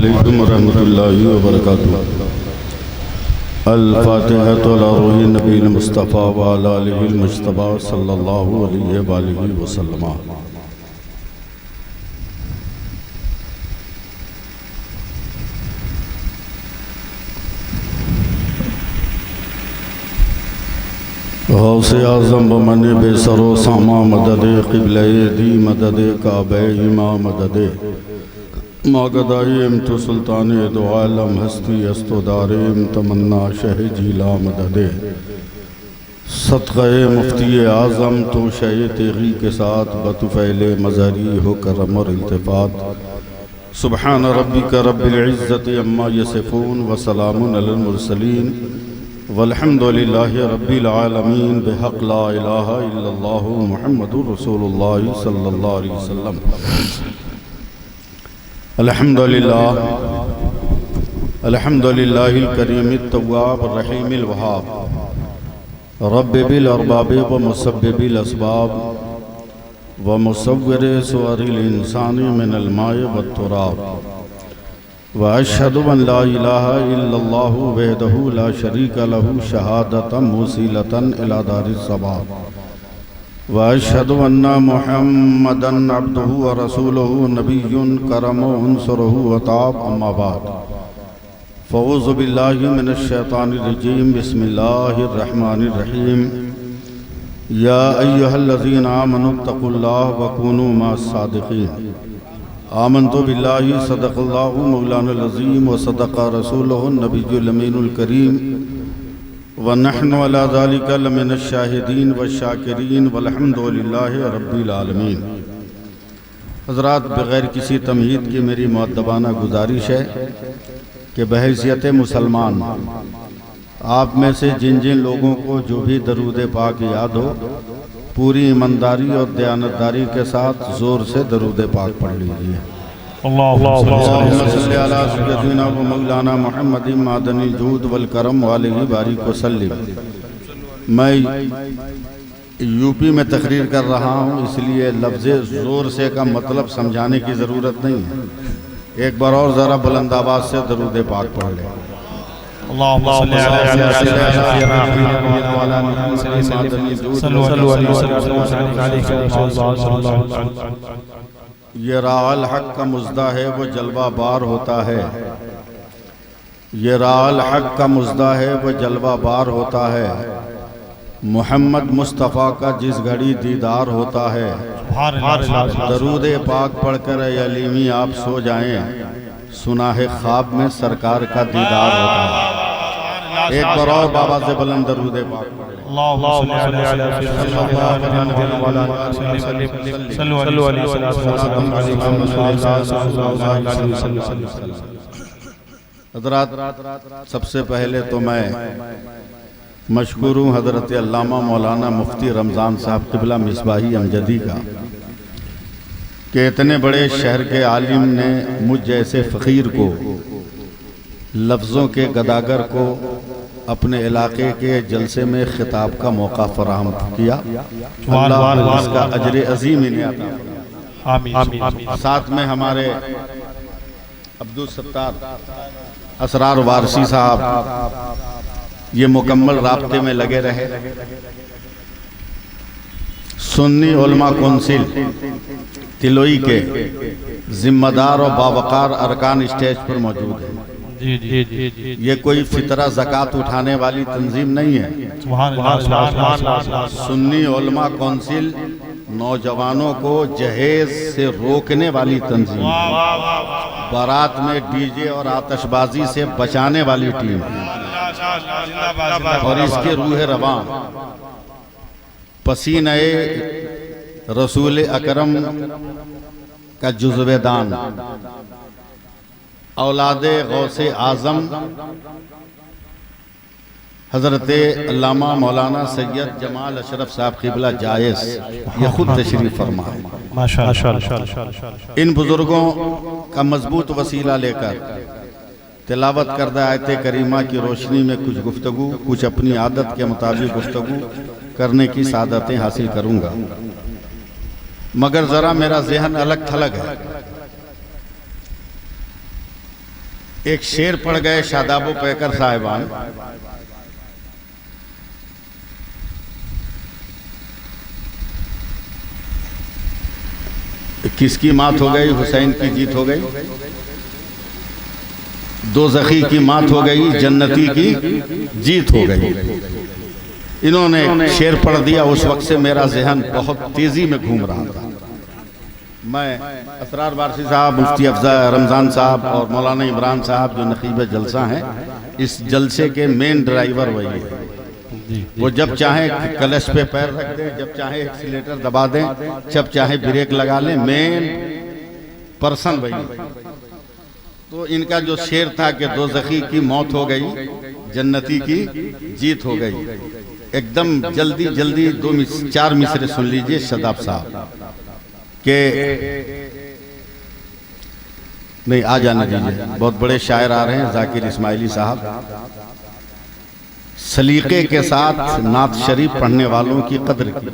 अस्सलामुअलैकुम वरहमतुल्लाहि वबरकातुहू। अल-फ़ातिहतु अला रूहि नबील मुस्तफ़ा व अला आलिहिल मुज्तबा सल्लल्लाहु अलैहि व आलिहि वसल्लम। गौसे आज़म बमन बेसरो सामा मदद क़िबले दी मदद काबे इमा मदद मागदाइम तो सुल्तान दो आलम हस्ती हस्तो दारिम तमन्ना शह जीला मदद सदक़े मुफ्ती आज़म तो शह तेगी के साथ बतुफ़ैल मज़हरी हो करम और इल्तिफ़ात। सुब्हान रब्बिका रब्बिल इज़्ज़ति अम्मा यसिफ़ून व सलामुन अलल मुरसलीन वल्हम्दुलिल्लाहि रब्बिल आलमीन बिहक़ ला इलाहा इल्लल्लाहु मुहम्मदुर रसूलुल्लाह सल्लल्लाहु अलैहि वसल्लम। अल्हम्दुलिल्लाह अल्हम्दुलिल्लाहिल करीमित तव्वाब रहीमिल वहाब रब्बिल अरबाब व मुसब्बिबिल अस्बाब व मुसव्विर सुवरिल इंसानी मिनल माए वत तुराब व अशहदु अन ला इलाहा इल्लल्लाहु वहदहु ला शरीका लहु शहादतन मुसीलतन इला दारिस सवाब व अशहदु अन्ना मुहम्मदन अब्दुहु व रसूलुहु नबियुन करमु उनसुरुहु व ताब। अम्मा बाद फ़ऊज़ु बिल्लाहि मिनश शैतानिर रजीम बिस्मिल्लाहिर रहमानिर रहीम। या अय्युहल्लज़ीना आमनुत्तक़ुल्लाह व कूनू मअस सादिक़ीन। आमन्तु बिल्लाहि सदक़ल्लाहु मौलानाल अज़ीम व सदक़ा रसूलुहु नबियुल अमीनुल करीम व नहनु अला ज़ालिका लमिनश शाहिदीन व शाकिरीन वल्हम्दुलिल्लाहि रब्बिल आलमीन। हज़रात, बग़ैर किसी तमहीद की मेरी मुअद्दबाना गुजारिश है कि बहैसियत मुसलमान आप में से जिन जिन लोगों को जो भी दरूद पाक याद हो, पूरी ईमानदारी और दयानतदारी के साथ ज़ोर से दरूद पाक पढ़ लीजिए। अल्लाहुम्मा सल्लि अला सय्यदिना व मौलाना मुहम्मदिन मादनिल जूद वल करम व अलैहि बारिक व सल्लिम। मैं यूपी में तकरीर कर रहा हूँ, इसलिए लफ्ज़ ज़ोर से का मतलब समझाने की ज़रूरत नहीं है। एक बार और ज़रा बुलंद आवाज़ से दरूद पाक पढ़ लें। ये राअल हक का मुज़दा है वो जलवा बार होता है। ये राअल हक का मुज़दा है वो जलवा बार होता है। मोहम्मद मुस्तफ़ा का जिस घड़ी दीदार होता है। दरूद पाक पढ़कर अलीमी आप सो जाएं, सुना है ख्वाब में सरकार का दीदार होता है। एक बार और बाबा से बुलंद दरूद पाक पढ़ें। हज़रात, सबसे पहले तो मैं मशकूर हूँ हज़रत अल्लामा मौलाना मुफ्ती रमज़ान साहब क़िबला मिसबाही अमजदी का कि इतने बड़े शहर के आलिम ने मुझ जैसे फ़कीर को, लफ्ज़ों के गदागर को अपने इलाके के जलसे में खिताब का मौका फराहम किया। अल्लाह इसका अजर अज़ीम इन्हें अता फरमाए। साथ में हमारे अब्दुल सत्तार असरार वारसी साहब ये मुकम्मल राब्ते में लगे रहे। सुन्नी उलमा कौंसिल तिलोई के जिम्मेदार और बावकार अरकान स्टेज पर मौजूद है। ये कोई फितरा ज़कात उठाने वाली तंजीम नहीं है। सुन्नी उलमा कौंसिल नौजवानों को जहेज से रोकने वाली तंजीम, बारात में डीजे और आतिशबाजी से बचाने वाली टीम और इसके रूह रवां पसीने रसूल अकरम का जुज़्वे दान औलादे गौसे आज़म हज़रत अल्लामा मौलाना सैयद जमाल अशरफ साहब क़िबला जायस ये खुद तशरीफ़ फरमा है। माशाअल्लाह। इन बुज़ुर्गों का मजबूत वसीला लेकर तिलावत करदा आयत करीमा की रोशनी में कुछ गुफ्तगू, कुछ अपनी आदत के मुताबिक गुफ्तगू करने की सादतें हासिल करूँगा, मगर ज़रा मेरा ज़हन अलग थलग है। एक शेर पढ़ गए शादाबो पैकर साहिबान। किसकी मात हो गई? हुसैन की जीत हो गई। दोज़खी की मात हो गई, जन्नती की जीत हो गई। इन्होंने शेर पढ़ दिया। उस वक्त से मेरा जहन बहुत तेजी में घूम रहा था। मैं असरार वारसी साहब, मुफ्ती अफजा रमज़ान साहब और मौलाना इमरान साहब जो नकीब जलसा हैं, इस जलसे के मेन ड्राइवर वही है। वो जब चाहे कलश पे पैर रख दें, जब चाहे एक्सीलेटर दबा दें, जब चाहे ब्रेक लगा लें, मेन पर्सन वही। तो इनका जो शेर था कि दोज़खी की मौत हो गई, जन्नती की जीत हो गई, एकदम जल्दी जल्दी 4 मिसरे सुन लीजिए शदाब साहब के। नहीं, आ जाने दीजिए, बहुत बड़े शायर आ रहे हैं, जाकिर इस्माइली साहब। सलीके के साथ नात शरीफ पढ़ने वालों की कदर की।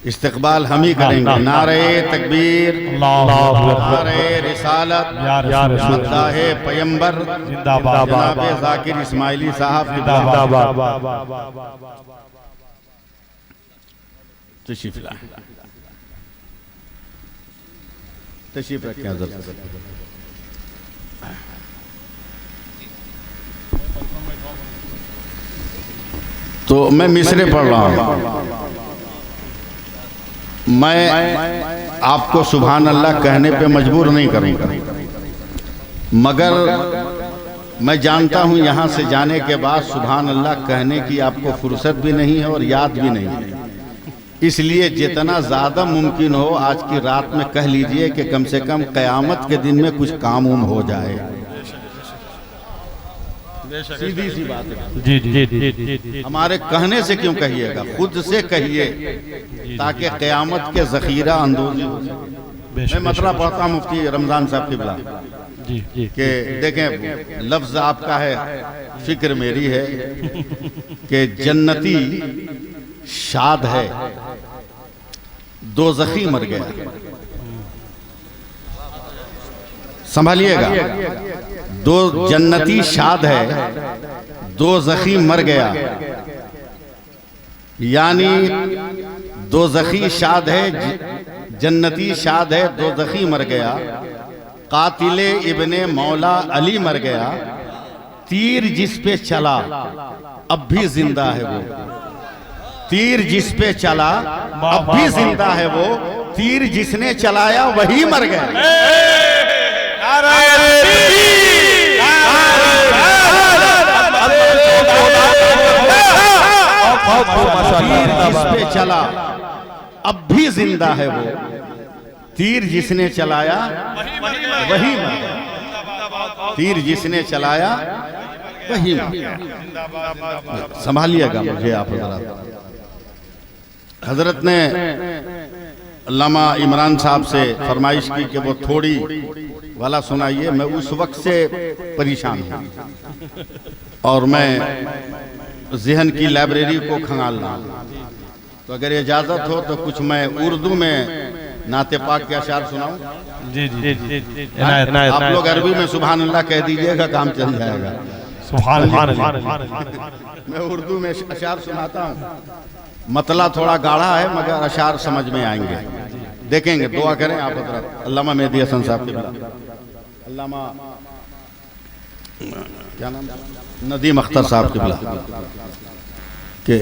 इस्तिकबाल हम ही करेंगे। नारे तकबीर, नारे रिसालत, मद्दाहे पैगंबर, जनाब जाकिर इस्माइली साहब तशरीफ लाएं, तशरीफ रखें हज़रत। तो मैं मिसरे पढ़ रहा हूँ। मैं आपको सुभान अल्लाह कहने पे मजबूर नहीं करूँगा, मगर मैं जानता हूँ यहाँ से जाने के बाद सुभान अल्लाह कहने की आपको फुर्सत भी नहीं है और याद भी नहीं है। इसलिए जितना ज़्यादा मुमकिन हो आज की रात में कह लीजिए कि कम से कम क़यामत के दिन में कुछ काम हो जाए। सीधी सी बात है। जी। हमारे कहने से क्यों कहिएगा, खुद से कहिए ताकि क़यामत के ज़ख़ीरा अंदोज़ी हो जाए। मैं मतलब पढ़ता हूँ मुफ्ती रमज़ान साहब किबला कि देखें, लफ्ज़ आपका है, फिक्र मेरी है कि जन्नती शाद है, दोज़खी मर गया। संभालिएगा, दो जन्नती शाद है, दोज़खी मर गया। यानी दोज़खी शाद है, जन्नती शाद है, दोज़खी मर गया। कातिले इब्ने मौला अली मर गया। तीर जिस पे चला अब भी जिंदा है वो, तीर जिस पे चला अब भी जिंदा है वो, तीर जिसने चलाया वही मर गया। तीर जिस पे चला अब भी जिंदा है वो, तीर जिसने चलाया वही मर गया। तीर जिसने चलाया वही मर गया। संभालिएगा मुझे आप हजरत ने अल्लामा इमरान साहब से फरमाइश की कि वो थोड़ी वाला सुनाइए। मैं उस वक्त से परेशान हूँ और मैं ज़हन की लाइब्रेरी को खंगाल रहा हूँ, तो अगर इजाज़त हो तो कुछ मैं उर्दू में नाते पाक के अशार सुनाऊं। जी जी जी। आप लोग अरबी में सुभान अल्लाह कह दीजिएगा, काम चल जाएगा। सुभान अल्लाह। मैं उर्दू में अशार सुनाता हूँ, मतला थोड़ा गाढ़ा है मगर अशार समझ में आएंगे। देखेंगे, दुआ करें आप हज़रत अल्लामा मेहदी हसन साहब के, अल्लामा क्या नाम, नदीम अख्तर साहब के कि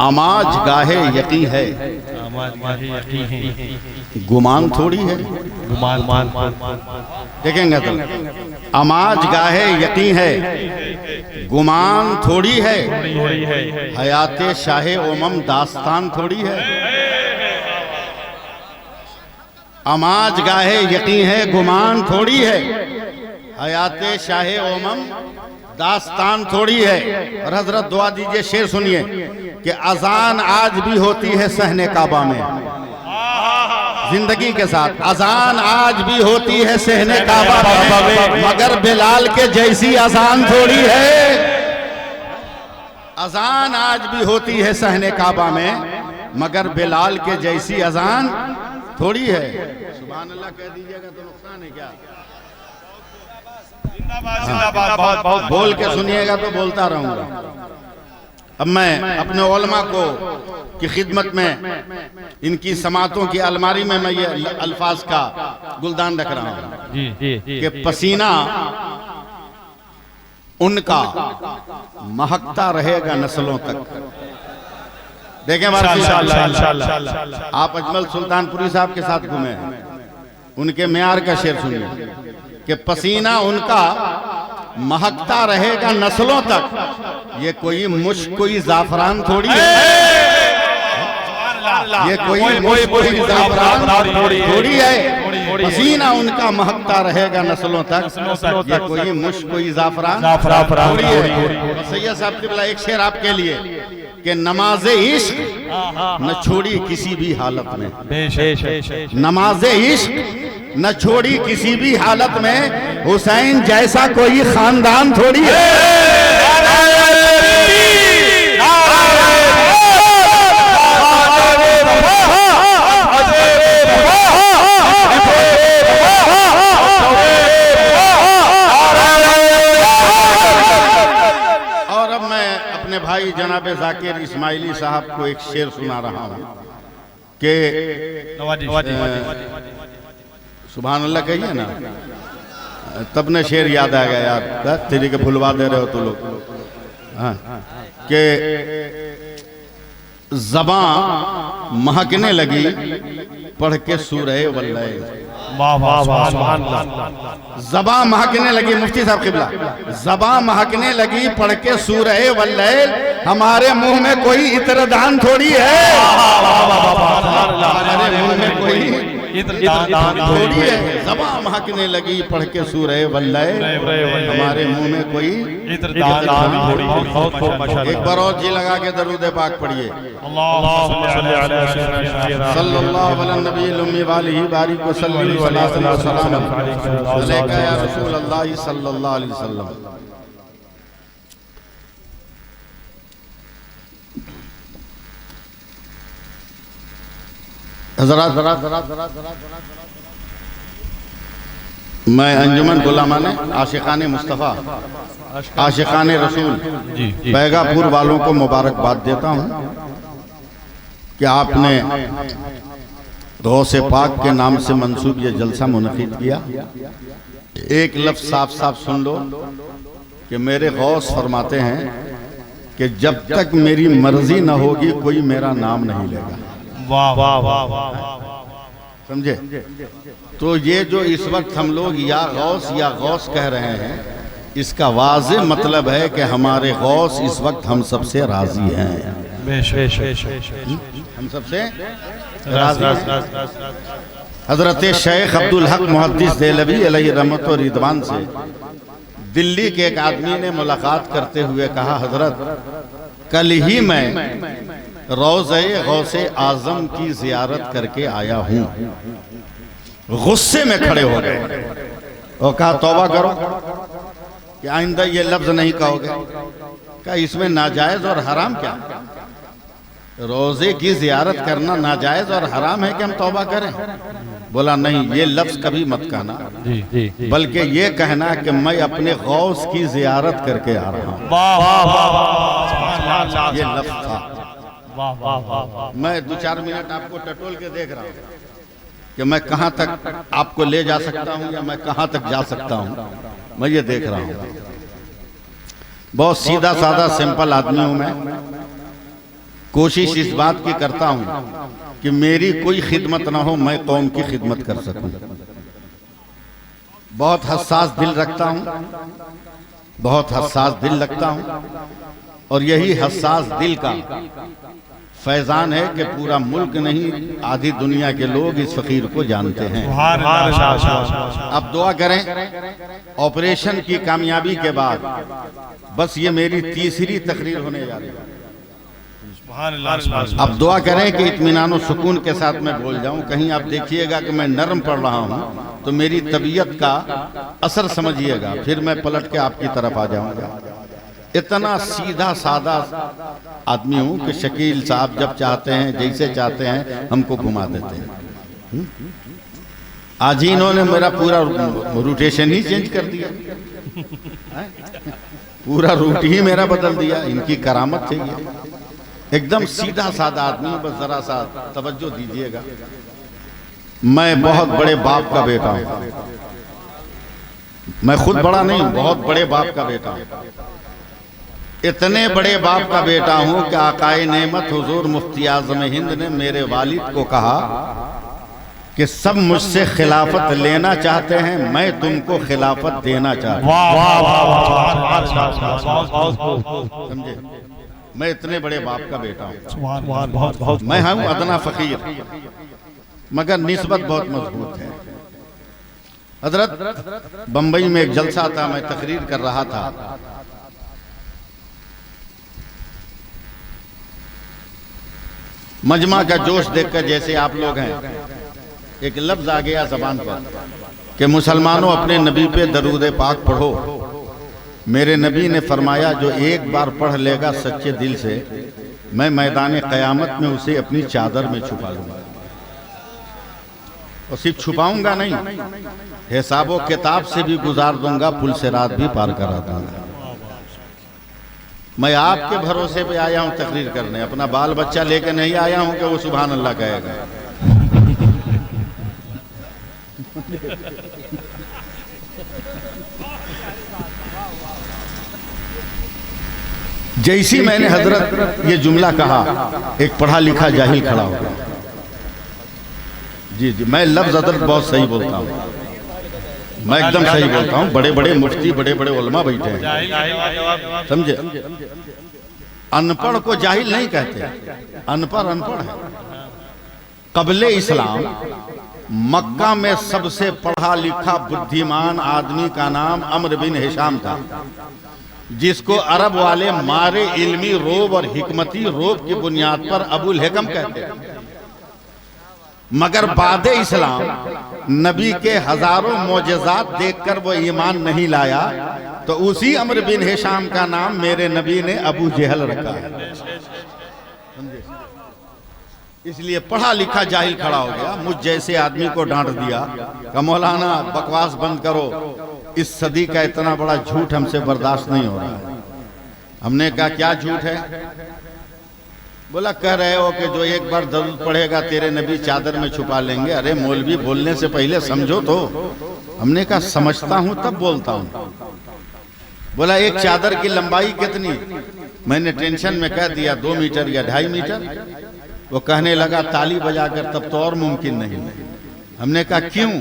आमाज गाहे यकीन है, गुमान थोड़ी है। देखेंगे तो आमाज गाहे यकीन है, गुमान थोड़ी है। हयाते शाहे उमम दास्तान थोड़ी है। आमाज गाहे यकीन है, गुमान थोड़ी है। हयाते शाहे उमम दास्तान थोड़ी है। और हजरत दुआ दीजिए, शेर सुनिए कि अजान आज भी होती है सहने काबा में, जिंदगी के साथ अजान आज भी होती है सहने काबा में, मगर बिलाल के जैसी अजान थोड़ी है। अजान आज भी होती है सहने काबा में, मगर बिलाल के जैसी अजान थोड़ी है। सुभान अल्लाह कह दीजिएगा तो नुकसान है क्या? बोल के सुनिएगा तो बोलता रहूंगा। अब मैं अपने उलमा को की खिदमत में इनकी समातों की अलमारी में मैं ये अल्फाज का गुलदान रख रहा हूँ कि पसीना उनका महकता रहेगा नस्लों तक। देखें आप अजमल सुल्तानपुरी साहब के साथ घूमे, उनके म्यार का शेर सुनिए कि पसीना उनका महकता रहेगा नस्लों तक। ये कोई मुश्क कोई जाफरान थोड़ी है, ये कोई जाफरान थोड़ी है। पसीना उनका महकता रहेगा नस्लों तक, ये कोई मुश्क कोई जाफरान थोड़ी है। सैयद साहब क़िबला एक शेर आपके लिए कि नमाज़े इश्क न छोड़ी किसी भी हालत में, नमाज़े इश्क न छोड़ी किसी भी हालत में, हुसैन जैसा कोई खानदान थोड़ी है। और अब मैं अपने भाई जनाब जाकिर इस्माइली साहब को एक शेर सुना रहा हूँ कि सुभान अल्लाह कहिए ना, तब ने शेर याद आ गया यार, तेरी के भुलवा दे रहे हो तो लोग। हाँ कि ज़बां महकने लगी पढ़ के सूरह वल्लैल। ज़बां महकने लगी, मुफ्ती साहब क़िबला, ज़बां महकने लगी पढ़ के सूरह वल्लैल, हमारे मुंह में कोई इत्रदान थोड़ी है, हमारे मुंह में कोई थोड़ी है। ज़बां महकने लगी पढ़ के सूरह वल्लैल, हमारे मुंह में कोई इत्रदान थोड़ी है। एक बार और जी लगा के दरूद पाक पढ़िए, सल्लल्लाहु अलैहि नबील उम्मी वालिही बारिक वसल्लम अलैका या रसूल अल्लाह सल्लल्लाहु अलैहि वसल्लम। मैं अंजुमन गुलामाने आशिकाने मुस्तफ़ा आशिकाने रसूल बैगापुर वालों को मुबारकबाद देता हूँ कि आपने गौसे पाक के नाम से मंसूब ये जलसा मुनक़िद किया। एक लफ्ज़ साफ साफ सुन लो कि मेरे गौस फरमाते हैं कि जब तक मेरी मर्जी न होगी कोई मेरा नाम नहीं लेगा। वाह वाह वाह वाह, समझे? तो ये जो इस वक्त हम लोग या गौस कह रहे हैं, इसका वाज़े मतलब है कि हमारे गौस इस वक्त हम सबसे राजी हैं, हम सबसे राजी हैं। हजरत शेख अब्दुल हक मुहद्दिस देहलवी अलैहि रहमत व रिदवान से दिल्ली के एक आदमी ने मुलाकात करते हुए कहा, हजरत कल ही मैं रोज़े गौसे आज़म की ज़ियारत करके आया हूँ। गुस्से में खड़े हो गए और कहा तौबा करो कि आइंदा ये लफ्ज़ नहीं कहोगे। कहा इसमें नाजायज़ और हराम क्या? रोज़े की ज़ियारत करना नाजायज़ और हराम है कि हम तौबा करें? बोला नहीं, ये लफ्ज़ कभी मत कहना, बल्कि ये कहना कि मैं अपने गौस की ज़ियारत करके आ रहा हूँ। ये लफ्ज़ था। मैं 2-4 मिनट आपको टटोल के देख रहा हूँ कि मैं कहाँ तक आपको ले जा सकता हूँ या मैं कहाँ तक जा सकता हूँ, मैं ये देख रहा हूँ। बहुत सीधा साधा सिंपल आदमी हूँ मैं। कोशिश इस बात की करता हूँ कि मेरी कोई खिदमत ना हो, मैं कौम की खिदमत कर सकूँ। बहुत हसास दिल रखता हूँ, बहुत हसास दिल रखता हूँ, और यही हसास दिल का फैजान है कि पूरा मुल्क नहीं आधी दुनिया के लोग इस फकीर को जानते हैं। अब दुआ करें ऑपरेशन की कामयाबी के बाद, बस ये मेरी तीसरी तकरीर होने जा रही है। अब दुआ करें कि इत्मीनान और सुकून के साथ मैं बोल जाऊं। कहीं आप देखिएगा कि मैं नरम पढ़ रहा हूं तो मेरी तबीयत का असर समझिएगा, फिर मैं पलट के आपकी तरफ आ जाऊंगा। इतना सीधा सादा आदमी हूं कि शकील साहब जब चाहते हैं जैसे चाहते हैं हमको घुमा देते हैं। आज ही इन्होंने मेरा पूरा रूटेशन ही चेंज कर दिया, पूरा रूट ही मेरा बदल दिया। इनकी करामत थी ये, एकदम सीधा साधा आदमी। बस जरा सा तवज्जो दीजिएगा। मैं बहुत बड़े बाप का बेटा हूं, मैं खुद बड़ा नहीं हूं, बहुत बड़े बाप का बेटा हूं। इतने बड़े बाप का बेटा हूं कि आकाए नेमत हुजूर मुफ्ती आज़म हिंद ने मेरे वालिद को कहा कि सब मुझसे खिलाफत लेना चाहते हैं, मैं तुमको खिलाफत देना चाहता हूं। समझे? मैं इतने बड़े बाप का बेटा हूं। मैं हूं अदना फकीर, मगर निस्बत बहुत मजबूत है। हजरत बंबई में एक जलसा था, मैं तकरीर कर रहा था। मजमा का जोश देखकर जैसे आप लोग हैं, एक लफ्ज आ गया जबान पर कि मुसलमानों अपने नबी पे दरूद पाक पढ़ो। मेरे नबी ने फरमाया जो एक बार पढ़ लेगा सच्चे दिल से, मैं मैदान क़यामत में उसे अपनी चादर में छुपा लूंगा। और सिर्फ छुपाऊंगा नहीं, हिसाबो किताब से भी गुजार दूंगा, पुल से रात भी पार करा दूंगा। मैं आपके भरोसे पे आया हूं तकरीर करने, अपना बाल बच्चा लेके नहीं आया हूं कि वो सुभान अल्लाह कहेगा। जैसी मैंने हजरत ये जुमला कहा, एक पढ़ा लिखा जाहिल खड़ा हो गया। जी जी, मैं लफ्ज हजरत बहुत सही बोलता हूँ, मैं एकदम सही बोलता हूँ। बड़े बड़े मुफ्ती, बड़े बड़े उलमा बैठे हैं, समझे? अनपढ़ को जाहिल नहीं कहते, अनपढ़ अनपढ़ है। कबले इस्लाम मक्का में सबसे पढ़ा लिखा बुद्धिमान आदमी का नाम अम्र बिन हिशाम था, जिसको अरब वाले मारे इल्मी रोब और हिकमती रोब की बुनियाद पर अबुल हिकम कहते हैं। मगर बादे इस्लाम नबी के हजारों मोजज़ात देखकर वो ईमान नहीं लाया, तो उसी अम्र बिन हिशाम का नाम मेरे नबी ने अबू जहल रखा है। इसलिए पढ़ा लिखा जाहिल खड़ा हो गया, मुझ जैसे आदमी को डांट दिया कि मौलाना बकवास बंद करो, इस सदी का इतना बड़ा झूठ हमसे बर्दाश्त नहीं हो रहा है। हमने कहा क्या झूठ है? बोला कह रहे हो कि जो एक बार दरूद पढ़ेगा तेरे नबी चादर में छुपा लेंगे। अरे मौलवी बोलने से पहले समझो तो। हमने कहा समझता हूं तब बोलता हूं। बोला एक चादर की लंबाई कितनी? मैंने टेंशन में कह दिया 2 मीटर या 2.5 मीटर। वो कहने लगा ताली बजाकर तब तो और मुमकिन नहीं। हमने कहा क्यों?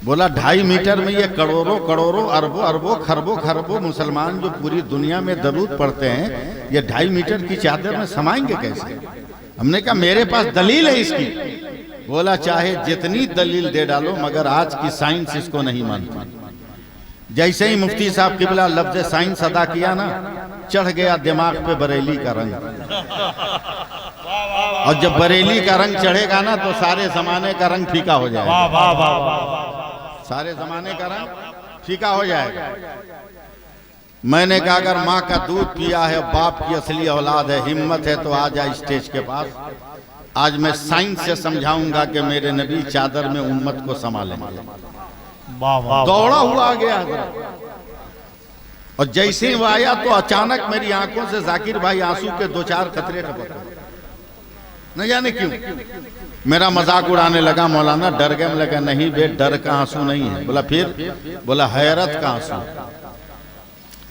बोला 2.5 मीटर में ये करोड़ों करोड़ों अरबों अरबों खरबों खरबों मुसलमान जो पूरी दुनिया में दरूद पढ़ते हैं, ये 2.5 मीटर की चादर में समाएंगे कैसे? हमने कहा मेरे पास दलील है इसकी। बोला चाहे जितनी दलील दे डालो, मगर आज की साइंस इसको नहीं मानती। जैसे ही मुफ्ती साहब किबला लफ्ज साइंस अदा किया ना, चढ़ गया दिमाग पे बरेली का रंग। और जब बरेली का रंग चढ़ेगा ना, तो सारे जमाने का रंग फीका हो जाएगा। सारे जमाने का रंग फीका हो जाएगा। मैंने कहा अगर माँ का दूध पिया है, बाप की असली औलाद है, हिम्मत है तो आ जा स्टेज के पास। आज मैं साइंस से समझाऊंगा कि मेरे नबी चादर में उम्मत को संभालेंगे। दौड़ा हुआ गया और जैसे ही वो आया तो अचानक मेरी आंखों से जाकिर भाई आंसू के 2-4 कतरे टपके। न जाने क्यों मेरा मजाक उड़ाने लगा। मौलाना डर गए? मैं लगा नहीं बे, डर का आंसू नहीं है। बोला फिर? बोला हैरत का आंसू।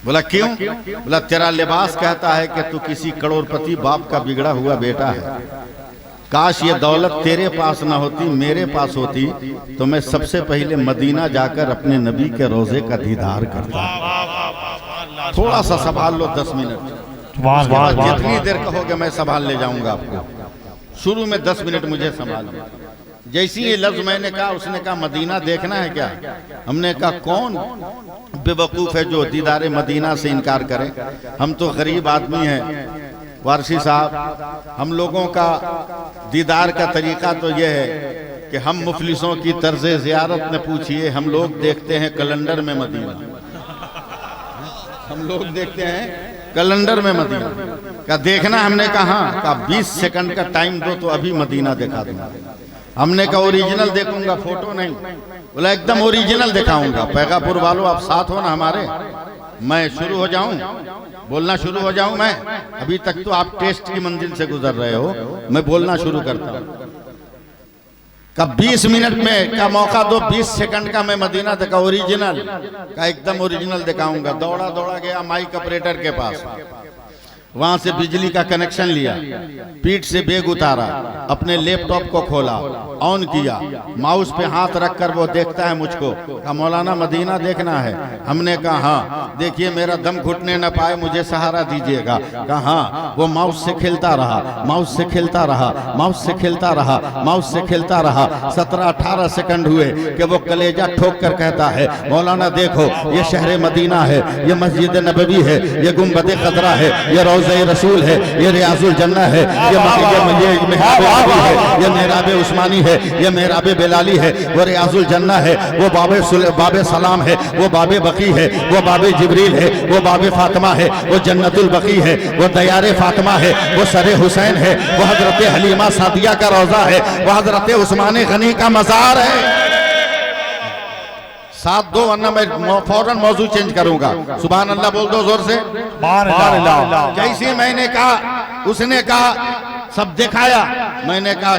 बोला क्यों? बोला तेरा लिबास कहता है कि तू किसी करोड़पति बाप का बिगड़ा हुआ बेटा है। काश ये दौलत तेरे पास ना होती, मेरे पास होती, तो मैं सबसे पहले मदीना जाकर अपने नबी के रोजे का दीदार करता। थोड़ा सा संभाल लो 10 मिनट, जितनी देर कहोगे मैं संभाल ले जाऊंगा आपको। शुरू में 10 मिनट मुझे संभाल लो। जैसी ये लफ्ज मैंने कहा, उसने कहा मदीना देखना है क्या? हमने कहा कौन बेवकूफ है जो दीदार मदीना से इनकार करे? हम तो गरीब आदमी हैं वारसी साहब। हम लोगों का दीदार का तरीका तो यह है कि हम मुफलिसों की तर्ज़े ज़ियारत में पूछिए, हम लोग देखते हैं कैलेंडर में मदीना। हम लोग देखते हैं कैलेंडर में मदीना का देखना। हमने कहा 20 सेकंड का टाइम दो तो अभी मदीना दिखा दूंगा। हमने कहा ओरिजिनल देखूंगा, फोटो नहीं। बोला एकदम ओरिजिनल दिखाऊंगा। पैगापुर वालों आप साथ हो ना हमारे, मैं शुरू हो जाऊं, बोलना शुरू हो जाऊं मैं? अभी तक तो आप टेस्ट की मंजिल से गुजर रहे हो, मैं बोलना शुरू करता हूं। कब 20 मिनट में का मौका दो, 20 सेकंड का मैं मदीना दिखा ओरिजिनल का, एकदम ओरिजिनल दिखाऊंगा। दौड़ा दौड़ा गया माइक ऑपरेटर के पास, वहां से बिजली का कनेक्शन लिया, पीठ से बैग उतारा, अपने लैपटॉप को खोला, ऑन किया, माउस पे हाथ रखकर वो देखता है मुझको। कहा मौलाना मदीना देखना है? हमने कहा हाँ। देखिए मेरा दम घुटने न पाए, मुझे सहारा दीजिएगा। कहा हाँ। वो माउस से खेलता रहा, माउस से खेलता रहा, माउस से खेलता रहा, माउस से खेलता रहा। 17-18 सेकंड हुए कि वो कलेजा ठोक कर कहता है मौलाना देखो ये शहर मदीना है, ये मस्जिद नबवी है, ये गुंबद खतरा है, ये रोज़े रसूल है, ये रियाजुल जन्ना है, ये मेहराब अली है, ये मेहराब उस्मानी है, ये मेहराब बेलाली है, वो रियाजुल जन्ना है, वो बाबे सलाम है, वो बाबे बकी है, वो बाबे जिब्रील है, वो बाबे फातिमा है, वो जन्नतुल बकी है, वो दयारे फातिमा है, वो सरे हुसैन है, वो हजरत हलीमा सादिया का रोजा है, वो हजरत उस्मान गनी का मज़ार है। साथ दो वरना मैं फौरन मौजू चेंज करूंगा। सुभान अल्लाह बोल दो जोर से। जैसे मैंने कहा उसने कहा सब दिखाया, मैंने कहा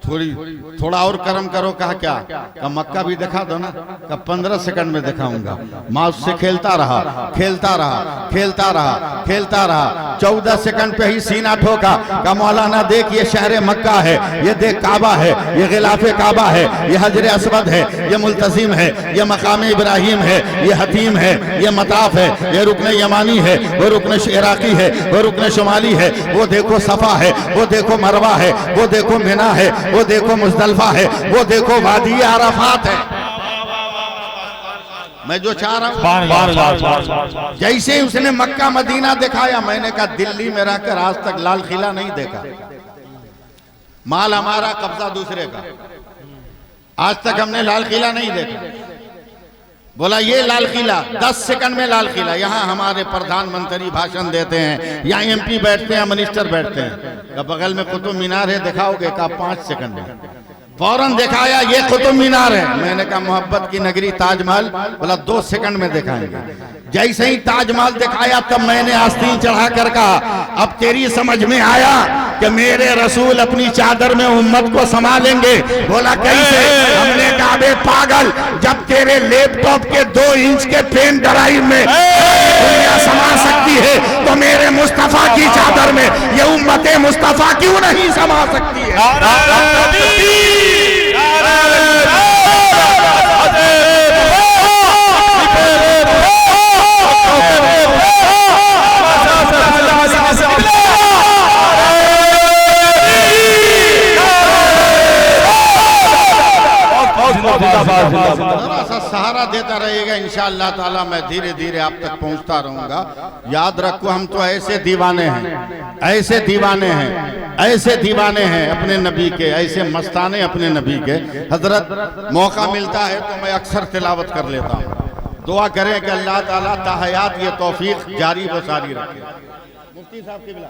थोड़ा और कर्म करो। कहा क्या? कहा मक्का भी दिखा दो ना। कहा 15 सेकंड में दिखाऊंगा। माउस से खेलता रहा, खेलता रहा, खेलता रहा, खेलता रहा। 14 सेकंड पे ही सीना ठोका। कहा मौलाना देख ये शहर मक्का है, ये देख काबा है, ये गिलाफे काबा है, ये हजर असवद है, ये मुल्तजिम है, ये मकाम इब्राहिम है, ये हतीम है, ये मताफ है, ये रुकन यमानी है, वो रुकन इराकी है, वो रुकन शुमाली है, वो देखो सफा है, वो देखो मरवा है, वो देखो मिना है, वो देखो मुज़दलिफा है, वो देखो वादी अराफात है। मैं जो चाह रहा हूं, जैसे ही उसने मक्का मदीना दिखाया, मैंने कहा दिल्ली में रहकर आज तक लाल किला नहीं देखा। माल हमारा, कब्जा दूसरे का। आज तक हमने लाल किला नहीं देखा। बोला ये लाल किला 10 सेकंड में लाल किला। यहाँ हमारे प्रधानमंत्री भाषण देते हैं, यहाँ एमपी बैठते हैं, मिनिस्टर बैठते हैं। बगल में कुतुब मीनार है, दिखाओगे? कहा 5 सेकंड में। फौरन दिखाया ये कुतुब मीनार है। मैंने कहा मोहब्बत की नगरी ताजमहल? बोला 2 सेकंड में दिखाएंगे। जैसे ही ताजमहल दिखाया तब मैंने आस्तीन चढ़ा कर कहा अब तेरी समझ में आया कि मेरे रसूल अपनी चादर में उम्मत को संभालेंगे। बोला कैसे? हमने कहा बे पागल, जब तेरे लैपटॉप के 2 इंच के पेन ड्राइव में दुनिया समा सकती है तो मेरे मुस्तफा की चादर में ये उम्मत मुस्तफा क्यों नहीं समा सकती है? सहारा देता रहेगा इंशाअल्लाह ताला। मैं धीरे धीरे आप तक पहुंचता रहूंगा। याद रखो हम तो ऐसे दीवाने हैं, ऐसे दीवाने हैं, ऐसे दीवाने हैं अपने नबी के, ऐसे मस्ताने अपने नबी के। हजरत मौका मिलता है तो मैं अक्सर तिलावत कर लेता हूँ। दुआ करें कि अल्लाह ताला ताहयात ये तौफीक जारी व सारी रखे। मुफ्ती साहब की बिला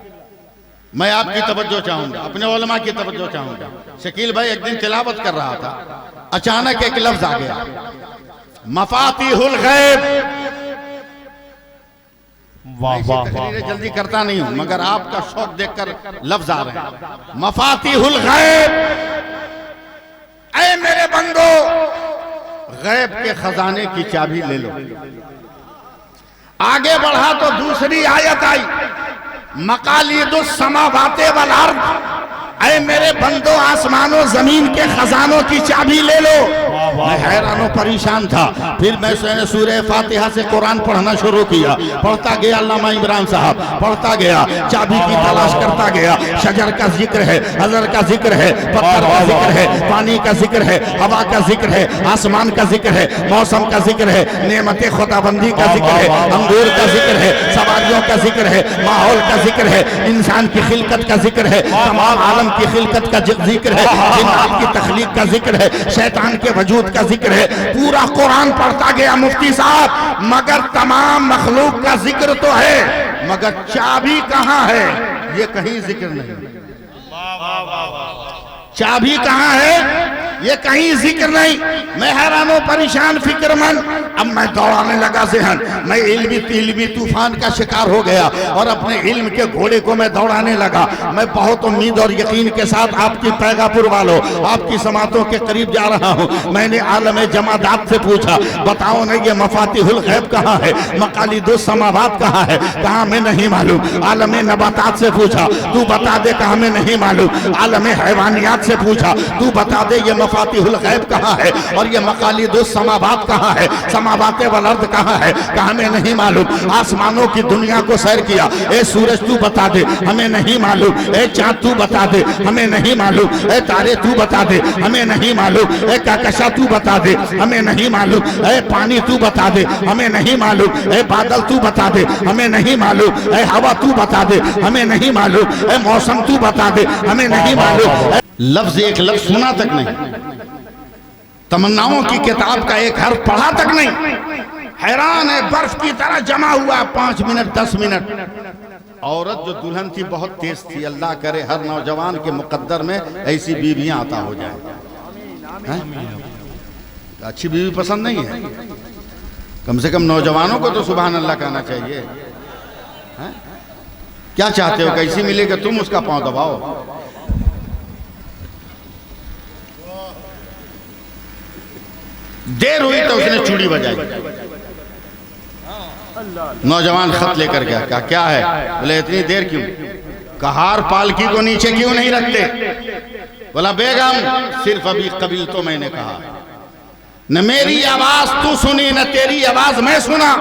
मैं आपकी तवज्जो चाहूंगा, अपने उलमा की तवज्जो चाहूंगा। शकील भाई एक दिन तिलावत कर रहा था, अचानक एक लफ्ज आ गया, मफातिहुल गैब। तकरीरें जल्दी करता नहीं हूं मगर आपका शौक देखकर लफ्ज आ रहे हैं। मफातिहुल गैब, ऐ मेरे बंदो गैब के खजाने की चाबी ले लो। आगे बढ़ा तो दूसरी आयत आई, मकालिदुस समावाते वल अर्द, ऐ मेरे बंदो आसमानों जमीन के खजानों की चाबी ले लो। मैं हैरान परेशान था। फिर मैं सूरह फातिहा से कुरान पढ़ना शुरू किया। पढ़ता गया, अल्लामा इमरान साहब पढ़ता गया, चाबी की तलाश करता गया। शजर का जिक्र है, हजर का जिक्र है, पत्थर का जिक्र है, पानी का जिक्र है, हवा का जिक्र है, आसमान का जिक्र है, मौसम का जिक्र है, नेमत खुदाबंदी का जिक्र है, अंगूर का जिक्र है, सवारियों का जिक्र है, माहौल का जिक्र है, इंसान की खिलकत का जिक्र है, तमाम आलम की खिलकत का जिक्र है, जिन्नात की तख्लीक का जिक्र है, शैतान के वजूद का जिक्र है। पूरा कुरान पढ़ता गया मुफ्ती साहब, मगर तमाम मखलूक का जिक्र तो है, मगर चाबी कहां है ये कहीं जिक्र नहीं। चाबी कहाँ है ये कहीं जिक्र नहीं। मैं हैरानो परेशान फिक्रमंद, अब मैं दौड़ाने लगा ज़हन, मैं इल्मी तूफान का शिकार हो गया और अपने इल्म के घोड़े को मैं दौड़ाने लगा। मैं बहुत उम्मीद और यकीन के साथ आपकी पैगापुर वालों, आपकी समातों के करीब जा रहा हूँ। मैंने आलम जमादात से पूछा, बताओ ना ये मफातिहुल गैब कहाँ है, मकालिदुस समावात कहाँ है, कहाँ में नहीं मालूम। आलम नबातात से पूछा, तू बता दे, कहाँ में नहीं मालूम। आलम हैवानियात से पूछा, तू बता दे ये मफातिहुल गैब कहाँ है और ये मकालिदुस समावात कहाँ है, समावाते वल अर्द कहाँ है, कहाँ में नहीं मालूम। आसमानों की दुनिया को सैर किया, ए सूरज तू बता दे, हमें नहीं मालूम। ए चाँद तू बता दे, हमें नहीं मालूम। ए तारे तू बता दे, हमें नहीं मालूम। ए कहकशा तू बता दे, हमें नहीं मालूम। ए पानी तू बता दे, हमें नहीं मालूम। ए बादल तू बता दे, हमें नहीं मालूम। ए हवा तू बता दे, हमें नहीं मालूम। ए मौसम तू बता दे, हमें नहीं मालूम। लफ्ज एक लफ्ज सुना तक नहीं, तमन्नाओं की किताब का एक हर्फ पढ़ा तक नहीं। हैरान है, बर्फ की तरह जमा हुआ 5 मिनट 10 मिनट। औरत जो दुल्हन थी बहुत तेज थी। अल्लाह करे हर नौजवान के मुकद्दर में ऐसी बीवियां आता हो जाए। अच्छी बीवी पसंद नहीं है, कम से कम नौजवानों को तो सुभान अल्लाह कहना चाहिए। है? क्या चाहते हो, कैसी मिलेगा, तुम उसका पांव दबाओ। देर हुई तो उसने चूड़ी बजाई। नौजवान खत लेकर गया, कहा क्या है, बोले इतनी देर क्यों, कहार पालकी को नीचे क्यों नहीं रखते। बोला बेगम सिर्फ अभी कबील तो मैंने कहा, न मेरी आवाज तू सुनी न तेरी आवाज मैं सुना।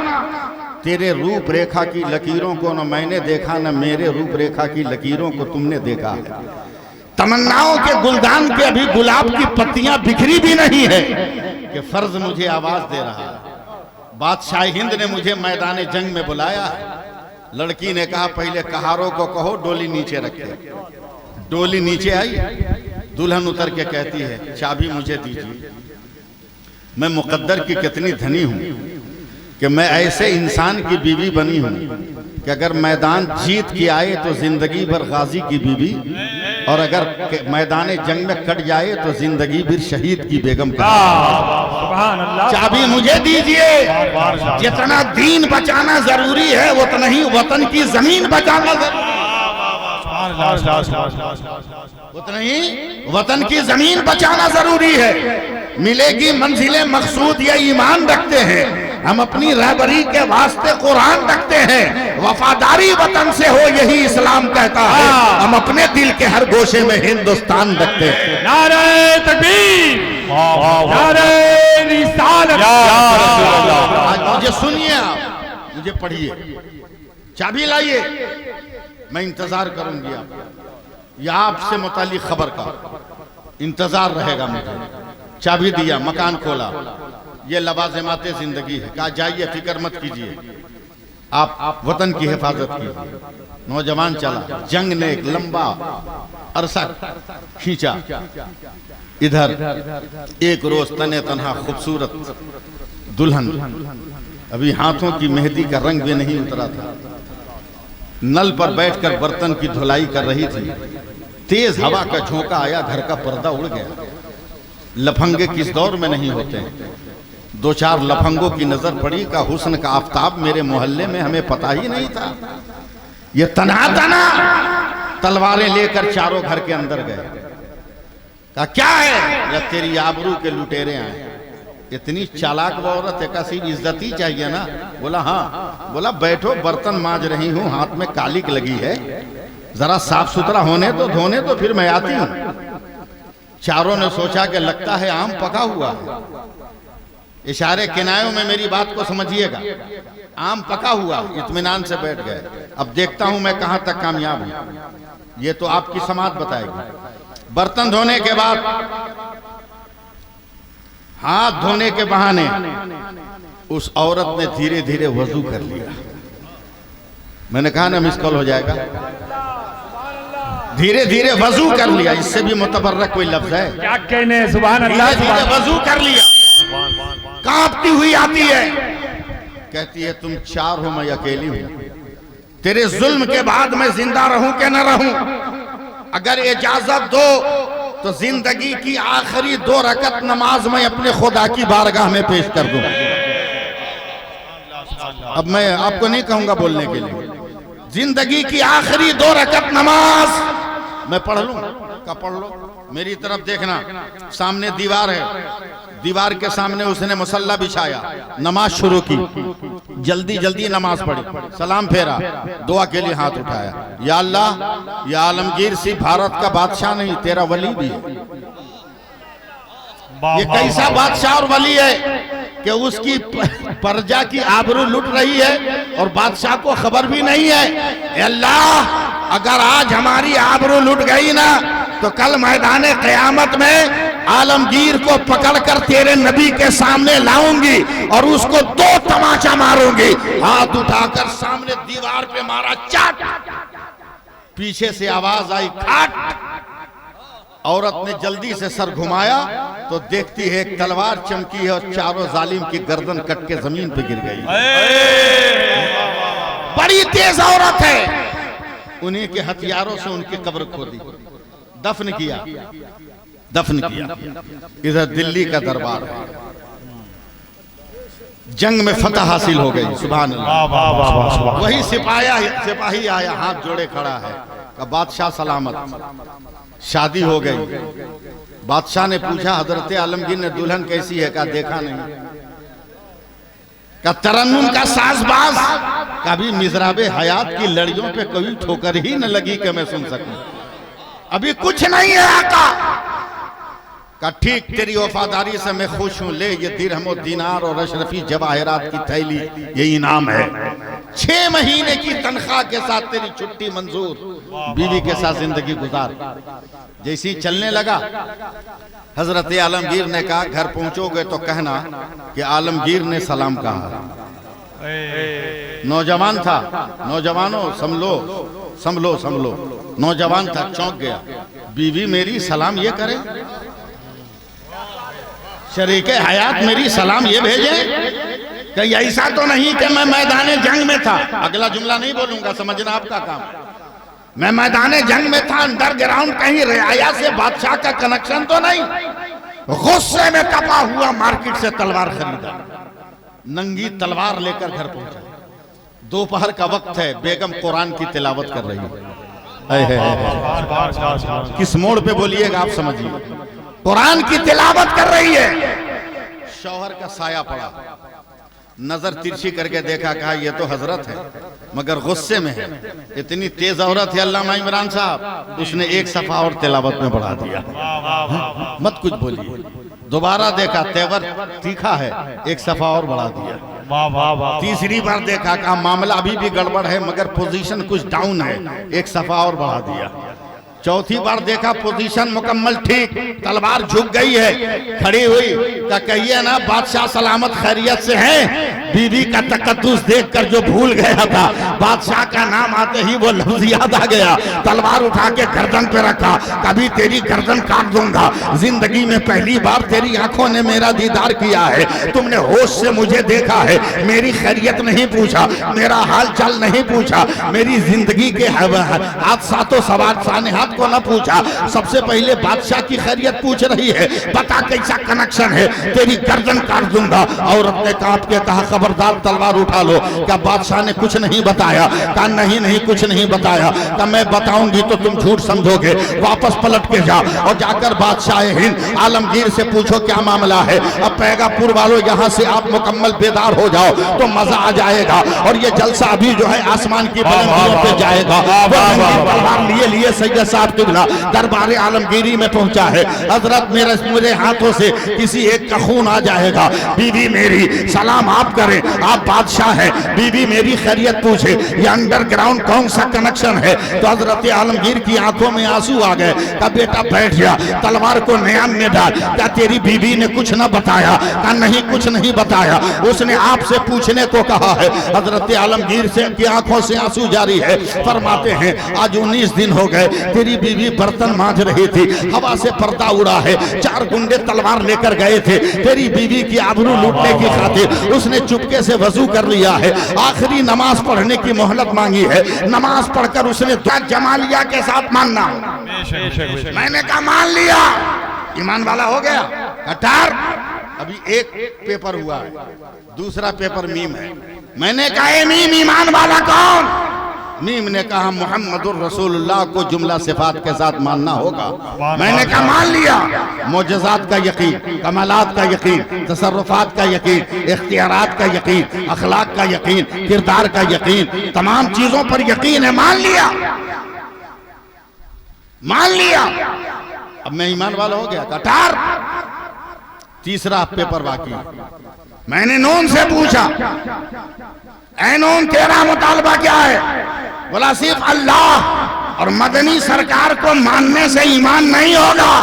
तेरे रूप रेखा की लकीरों को न मैंने देखा, न मेरे रूप रेखा की लकीरों को तुमने देखा है। तमन्नाओं के गुलदान पे अभी गुलाब की पत्तियां बिखरी भी नहीं है कि फर्ज मुझे आवाज दे रहा है। बादशाह हिंद ने मुझे मैदान जंग में बुलाया। लड़की ने कहा पहले कहारों को कहो डोली नीचे रखे। डोली नीचे आई, दुल्हन उतर के कहती है चाबी मुझे दीजिए। मैं मुकद्दर की कितनी धनी हूं कि मैं ऐसे इंसान की बीवी बनी हूं कि अगर मैदान जीत के आए तो जिंदगी भर गाजी की बीवी, और अगर मैदान जंग में कट जाए तो जिंदगी भर शहीद की बेगम का। चाबी मुझे दीजिए। जितना दीन बचाना जरूरी है उतना ही वतन की जमीन बचाना उतना ही वतन की जमीन बचाना जरूरी है। मिलेगी मंजिलें मकसूद ये ईमान रखते हैं, हम अपनी रहबरी के वास्ते कुरान रखते हैं। वफादारी वतन से हो यही इस्लाम कहता है, हम अपने दिल के हर गोशे में हिंदुस्तान रखते हैं। नारे तकबीर, नारे रिसालत। मुझे सुनिए, आप मुझे पढ़िए, चाबी लाइए, मैं इंतजार करूंगी या आपसे मुतालिक खबर का इंतजार रहेगा मुझे। चाबी दिया, मकान खोला, ये लवाज़िमाते जिंदगी है। कहा जाइए, फिक्र मत कीजिए, आप वतन की हिफाजत कीजिए। नौजवान चला, जंग ने एक लंबा अरसा खींचा। इधर एक रोज तने तन्हा खूबसूरत दुल्हन, अभी हाथों की मेहंदी का रंग भी नहीं उतरा था, नल पर बैठकर बर्तन की धुलाई कर रही थी। तेज हवा का झोंका आया, घर का पर्दा उड़ गया। लफंगे किस दौर में नहीं होते। 2-4 लफंगों की नजर पड़ी का हुस्न का आफताब मेरे मोहल्ले में हमें पता ही नहीं था। ये तना तना तलवारें लेकर चारों घर के अंदर गए। कहा क्या है, या तेरी आबरू के लुटेरे आए। इतनी चालाक वो औरत है, का सिर्फ इज्जत ही चाहिए ना। बोला हाँ। बोला बैठो, बर्तन मांज रही हूँ, हाथ में कालिक लगी है, जरा साफ सुथरा होने तो धोने तो फिर मैं आती हूँ। चारों ने सोचा कि लगता है आम पका हुआ है। इशारे किनायों में मेरी बात को समझिएगा। आम पका हुआ, इत्मीनान से बैठ गए। अब देखता हूं मैं कहां तक कामयाब हूं, ये तो आपकी समाज बताएगी। बर्तन धोने के बाद हाथ धोने के बहाने उस औरत ने धीरे धीरे वजू कर लिया। मैंने कहा ना मिस कॉल हो जाएगा। धीरे धीरे वजू कर लिया, इससे भी मुतबर्रक कोई लफ्ज है क्या कहने, सुभान अल्लाह। धीरे वजू कर लिया, कांपती हुई आती है, कहती है तुम 4 हो, मैं अकेली हूं। तेरे जुल्म के बाद मैं जिंदा रहूं कि न रहूं, अगर इजाजत दो तो जिंदगी की आखिरी 2 रकत नमाज में अपने खुदा की बारगाह में पेश कर दूं। अब मैं आपको नहीं कहूंगा बोलने के लिए, जिंदगी की आखिरी 2 रकत नमाज मैं पढ़ लूं का पढ़ लो। मेरी तरफ देखना, सामने दीवार है, दीवार के सामने उसने मुसल्ला बिछाया, नमाज शुरू की, जल्दी जल्दी नमाज पढ़ी, सलाम फेरा, दुआ के लिए हाथ उठाया, या अल्लाह या आलमगीर सिर्फ भारत का बादशाह नहीं, तेरा वली भी है। ये कैसा बादशाह और वली है कि उसकी प्रजा की आबरू लुट रही है और बादशाह को खबर भी नहीं है। अल्लाह अगर आज हमारी आबरू लुट गई ना तो कल मैदान क़यामत में आलमगीर को पकड़कर तेरे नबी के सामने लाऊंगी और उसको 2 तमाचा मारूंगी। हाथ उठाकर सामने दीवार पे मारा, चाट, पीछे से आवाज आई खाट। औरत ने जल्दी से सर घुमाया तो देखती है एक तलवार चमकी है और चारों जालिम की गर्दन कट के जमीन पे गिर गई। बड़ी तेज औरत है, उन्हीं के हथियारों से उनकी कब्र खोदी, दफन किया, दफन किया। इधर दिल्ली का दरबार है, जंग में फतह हासिल हो गई, सुभान अल्लाह। वही सिपाही आया, हाथ जोड़े खड़ा है, का बादशाह सलामत। शादी हो गई, बादशाह ने पूछा हजरत आलमगीर ने दुल्हन कैसी है, का देखा नहीं, का तरन्नुम का साजबाज, कभी मिजराबे हयात की लड़ियों पे कभी ठोकर ही न लगी कि मैं सुन सकूं, अभी कुछ नहीं है आका। का ठीक, तेरी वफादारी से मैं खुश हूं, ले ये दिरहम और दीनार और अशरफी जवाहरात की थैली, ये इनाम है। 6 महीने की तनख्वाह के साथ तेरी छुट्टी मंजूर, बीवी के साथ जिंदगी गुजार। जैसी चलने लगा, हजरत आलमगीर ने कहा घर पहुंचोगे तो कहना कि आलमगीर ने सलाम कहा। नौजवान था, नौजवानों संभलो संभलो संभलो, नौजवान था, चौंक गया, बीवी मेरी सलाम ये करे, शरीके हयात मेरी सलाम ये भेजे, कहीं ऐसा तो नहीं कि मैं मैदान जंग में था। अगला जुमला नहीं बोलूंगा, समझना आपका काम। मैं मैदान जंग में था, अंडरग्राउंड कहीं रियाया से बादशाह का कनेक्शन तो नहीं। गुस्से में कपा हुआ मार्केट से तलवार खरीदा, नंगी तलवार लेकर घर पहुंचा। दोपहर का वक्त है, बेगम कुरान की तिलावत कर रही है। किस मोड़ पे बोलिएगा आप समझिए, कुरान की तिलावत कर रही है। शौहर का साया पड़ा, नजर तिरछी करके देखा, कहा ये तो हजरत है मगर गुस्से में है। इतनी तेज औरत है अल्लामा इमरान साहब, उसने एक सफा और तिलावत में बढ़ा दिया। मत कुछ बोलिए। दोबारा देखा, तेवर तीखा है, एक सफा और बढ़ा दिया। तीसरी बार देखा, कहा मामला अभी भी गड़बड़ है मगर पोजीशन कुछ डाउन है, एक सफा और बढ़ा दिया। चौथी बार देखा, पोजीशन मुकम्मल ठीक, तलवार झुक गई है, खड़ी हुई, का कहिए ना बादशाह सलामत खैरियत से हैं। बीवी का तकद्दुस देखकर जो भूल गया था, बादशाह का नाम आते ही वो लफ्ज याद आ गया। तलवार उठा के गर्दन पे रखा, कभी तेरी गर्दन काट दूंगा। जिंदगी में पहली बार तेरी आंखों ने मेरा दीदार किया है, तुमने होश से मुझे देखा है, मेरी खैरियत नहीं पूछा, मेरा हाल चाल नहीं पूछा, मेरी जिंदगी के हादसातों सवार सानेहात को न पूछा, सबसे पहले बादशाह की खैरियत पूछ रही है। बता कैसा कनेक्शन है, तेरी गर्दन काट दूंगा। औरत ने काट के कहा खबरदार तलवार उठा लो। क्या बादशाह ने कुछ नहीं बताया? कहा नहीं नहीं कुछ नहीं बताया। क्या मैं बताऊंगी तो तुम झूठ समझोगे, वापस पलट के जा और जाकर बादशाह हिंद आलमगीर से पूछो क्या मामला है। अब पैगापुर वालों यहाँ से आप मुकम्मल बेदार हो जाओ तो मजा आ जाएगा और ये जलसा अभी जो है आसमान की बुलंदियों पे जाएगा। तलवार लिए लिए सैयद साहब किबला दरबार आलमगीरी में पहुंचा है। हजरत मेरे हाथों से किसी एक का खून आ जाएगा। बीवी मेरी सलाम आप करें, आप बादशाह हैं, बीवी मेरी खैरियत पूछे, ये अंडरग्राउंड कौन सा कनेक्शन है। तो हजरत आलमगीर की आंखों में आंसू आ गए। का बेटा बैठ गया, तलवार को न्याम में डाल। क्या तेरी बीवी ने कुछ न बताया? का नहीं कुछ नहीं बताया, उसने आपसे पूछने को कहा है। हजरत आलमगीर से की आंखों से आंसू जारी है। फरमाते हैं आज 19 दिन हो गए, तेरी तेरी बीवी बर्तन मांज रही थी, हवा से पर्दा उड़ा है, 4 गुंडे तलवार लेकर गए थे, तेरी बीवी की आबरू लूटने की खातिर उसने चुपके से वजू कर लिया है, आखिरी नमाज पढ़ने की मोहलत मांगी है, नमाज पढ़कर उसने जमालिया के साथ मानना। मैंने कहा मान लिया, ईमान वाला हो गया। कटार अभी एक पेपर हुआ है, दूसरा पेपर मीम है। मैंने कहा मीम ईमान वाला कौन? मीम ने कहा मुहम्मदुर रसूलुल्लाह को जुमला सिफात के साथ मानना होगा। मैंने कहा मान लिया। मोजज़ात का यकीन, कमालात का यकीन, तसर्रुफात का यकीन, इख्तियारात का यकीन, अखलाक का यकीन, किरदार का यकीन, तमाम चीजों पर यकीन है, मान लिया, मान लिया। अब मैं ईमान वाला हो गया। कटार तीसरा पेपर बाकी। मैंने नून से पूछा, ऐ नून तेरा मुतालबा क्या है? बोला सिर्फ अल्लाह और मदनी सरकार को मानने से ईमान नहीं होगा,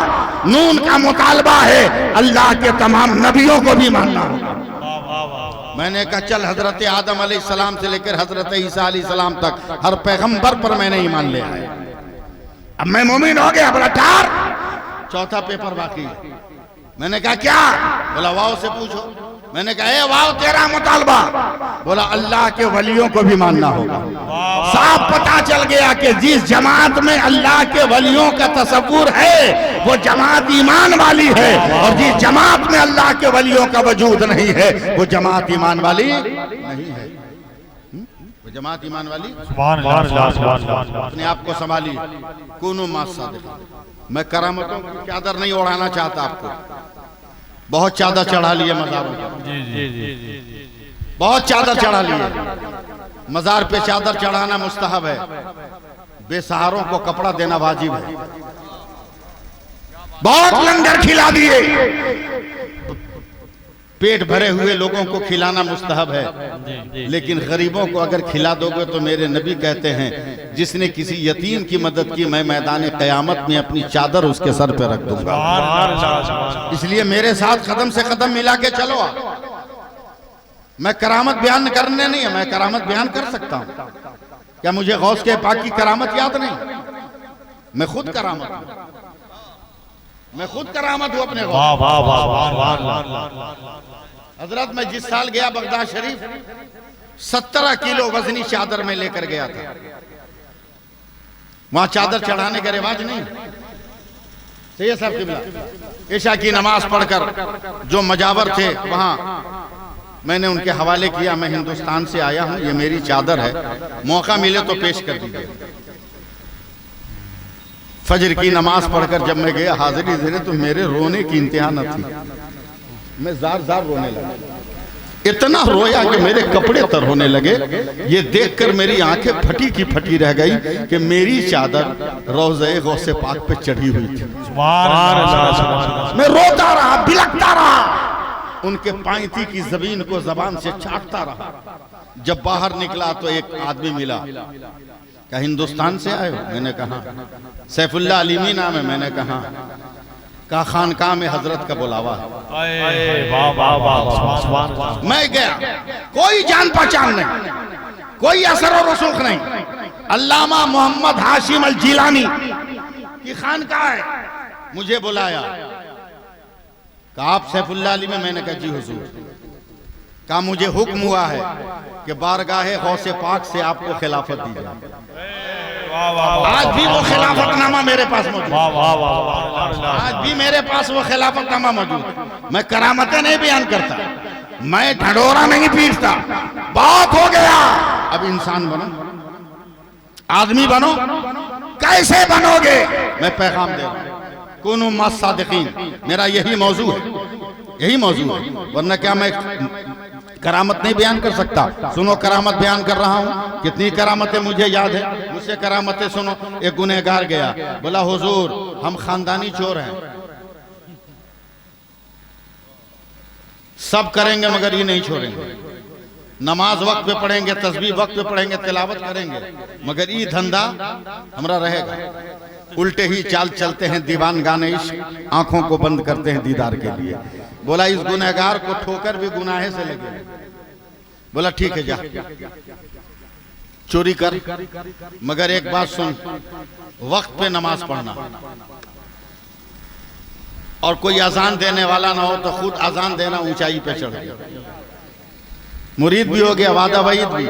नून का मुतालबा है अल्लाह के तमाम नबियों को भी मानना होगा। मैंने कहा चल, हजरत आदम अलैहिस्सलाम से लेकर हजरत ईसा अलैहिस्सलाम तक हर पैगंबर पर मैंने ईमान ले आया, अब मैं मोमिन हो गया। बोला ठार चौथा पेपर बाकी है। मैंने कहा क्या? बोला वाव से पूछो। मैंने कहा ए वाव तेरा मुतालबा? बोला अल्लाह के वलियों को भी मानना होगा। साफ पता चल गया कि जिस जमात में अल्लाह के वलियों का तसव्वुर है वो जमात ईमान वाली है, और जिस जमात में अल्लाह के वलियों का वजूद नहीं है वो जमात ईमान वाली नहीं है। वो जमात ईमान वाली। अपने आप को संभालिए, कूनू मास सादिक़। मैं करामतों की चादर नहीं ओढ़ाना चाहता आपको, बहुत चादर चढ़ा लिए मजारों पे, बहुत चादर चढ़ा लिए। मजार पे चादर चढ़ाना मुस्तहब है, बेसहारों को कपड़ा देना वाजिब है। बहुत लंगर खिला दिए, पेट भरे हुए लोगों को खिलाना मुस्तहब है, लेकिन गरीबों को अगर खिला दोगे तो मेरे नबी कहते हैं जिसने किसी यतीम की मदद की मैं मैदान क़यामत में अपनी चादर उसके सर पे रख दूंगा। इसलिए मेरे साथ कदम से कदम मिला के चलो। मैं करामत बयान करने नहीं है, मैं करामत बयान कर सकता हूं। क्या मुझे गौस के पाक की करामत याद नहीं? मैं खुद करामत हूं, मैं खुद करामत हूं अपने हजरत। मैं जिस साल गया बगदाद शरीफ, 17 किलो वजनी चादर में लेकर गया था। वहां चादर चढ़ाने का रिवाज नहीं। सही है साहब किबला। ईशा की नमाज पढ़कर जो मजावर थे वहां मैंने उनके हवाले किया, मैं हिंदुस्तान से आया हूं, ये मेरी चादर है, मौका मिले तो पेश कर दीजिए। फजर की नमाज पढ़कर जब मैं गया हाजिरी देने तो मेरे रोने की इंतहा न थी। मैं जार जार रोने लगा, इतना रोया कि मेरे कपड़े तर होने लगे। ये देखकर मेरी आंखें फटी की फटी रह गई कि मेरी चादर रोज़े गौसे पाक पे चढ़ी हुई थी। मैं रोता रहा, बिलखता रहा, उनके पांती की जमीन को जबान से चाटता रहा। जब बाहर निकला तो एक आदमी मिला, क्या हिंदुस्तान से आए हो? मैंने कहा। सैफुल्लाह अलीमी नाम है? मैंने कहा। खानकाह में हजरत का बुलावा है। मैं गया, कोई जान पहचान नहीं, कोई असर और रसूख नहीं। अल्लामा मोहम्मद हाशिम अल जिलानी की खानकाह है। मुझे बुलाया, कहा आप सैफुल्लाह अली में? मैंने कहा जी हुजूर। कहा मुझे हुक्म हुआ है कि बारगाहे गौसे पाक से आपको खिलाफत दी जाए। आज भी वो खिलाफतनामा मेरे पास मौजूद, आज भी मेरे पास वो खिलाफतनामा मौजूद। मैं करामतें नहीं बयान करता, मैं ढंढोरा नहीं पीटता। बात हो गया, अब इंसान बनो, आदमी बनो। कैसे बनोगे? मैं पैगाम दे रहा हूं, कुनू मास सादिकीन। मेरा यही मौजू है, यही मौजू है, वरना क्या मैं करामत नहीं बयान कर सकता? सुनो, करामत बयान कर रहा हूं। कितनी करामतें मुझे याद है, मुझसे करामतें सुनो। एक गुनहगार गया, बोला हुजूर हम खानदानी चोर हैं, सब करेंगे मगर ये नहीं छोड़ेंगे। नमाज वक्त पे पढ़ेंगे, तस्बीह वक्त पे पढ़ेंगे, तिलावत करेंगे, मगर ये धंधा हमारा रहेगा। उल्टे ही चाल चलते हैं दीवान गाने इश्क, आंखों को बंद करते हैं दीदार के लिए। बोला इस गुनहगार को ठोकर भी गुनाहे से लगे। बोला ठीक है जा। चोरी कर, मगर एक बात सुन, वक्त पे नमाज पढ़ना, और कोई अजान देने वाला ना हो तो खुद अजान देना, ऊंचाई पे चढ़ गया। मुरीद भी हो गया, वादा वईद भी।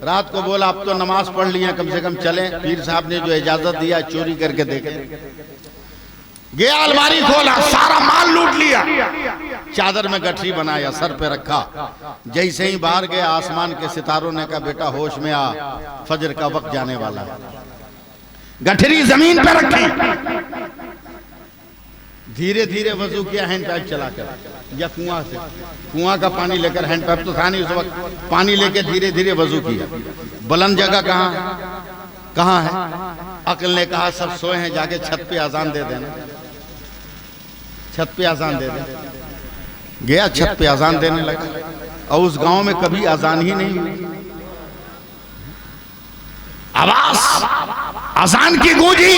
रात को बोला अब तो नमाज पढ़ लिया, कम से कम चले। पीर साहब ने जो इजाजत दिया चोरी करके देखे, गया अलमारी खोला, सारा माल लूट लिया, चादर में गठरी बनाया, सर पे रखा। जैसे ही बाहर गया, आसमान के सितारों ने कहा बेटा होश में आ, फजर का वक्त जाने वाला है। गठरी जमीन पे रखी, धीरे धीरे वजू किया, हैंड पाइप चलाकर या कुआं से, कुआं का पानी लेकर, हैंड पाइप तो था नहीं उस वक्त, पानी लेकर धीरे धीरे वजू किया। बुलंद जगह कहाँ है? अक्ल ने कहा सब सोए हैं, जाके छत पे अजान दे देना, छत पे अजान दे देना। गया छत पे अजान देने लगा, और उस गांव में कभी अजान ही नहीं हुई। आवाज अजान की गूंजी,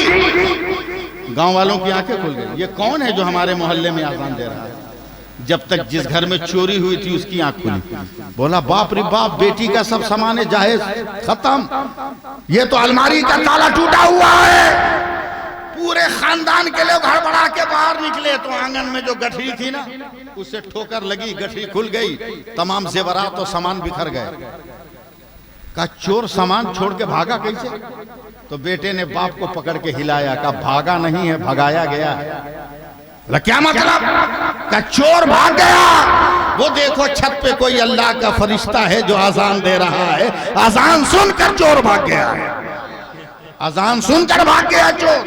गांव वालों की आंखें खुल गई, ये कौन है जो हमारे मोहल्ले में अजान दे रहा है? जब तक जिस घर में चोरी हुई थी उसकी आंख खुली। बोला बाप रे बाप, बेटी का सब सामान जायज खत्म, ये तो अलमारी का ताला टूटा हुआ है। पूरे खानदान के लोग हड़बड़ा के बाहर निकले तो आंगन में जो गठरी थी ना, उससे ठोकर लगी, गठरी खुल गई, तमाम जेवरात और सामान बिखर गए। कहा चोर सामान छोड़ के भागा कैसे? तो बेटे ने बाप को पकड़ के हिलाया, कहा भागा नहीं है, भगाया गया है। क्या मतलब? का चोर भाग गया। वो देखो छत पे कोई अल्लाह का फरिश्ता है जो अजान दे रहा है, अजान सुनकर चोर भाग गया है, अजान सुनकर भाग गया चोर।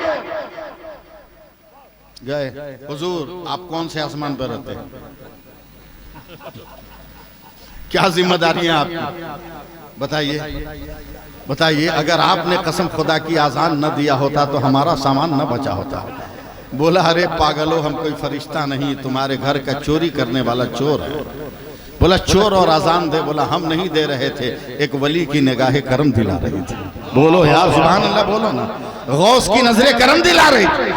गए, हुजूर आप कौन से आसमान पर रहते हैं? क्या जिम्मेदारी है आपकी? बताइए बताइए। अगर आपने कसम खुदा की आजान न दिया होता तो हमारा सामान न बचा होता। बोला अरे पागलो, हम कोई फरिश्ता नहीं, तुम्हारे घर का चोरी करने वाला चोर है। बोला चोर और आजान दे। बोला हम नहीं दे रहे थे, एक वली की निगाहे करम दिला रही थी। बोलो यार सुभान अल्लाह, बोलो ना। गौस की नजरे करम दिला रही थी,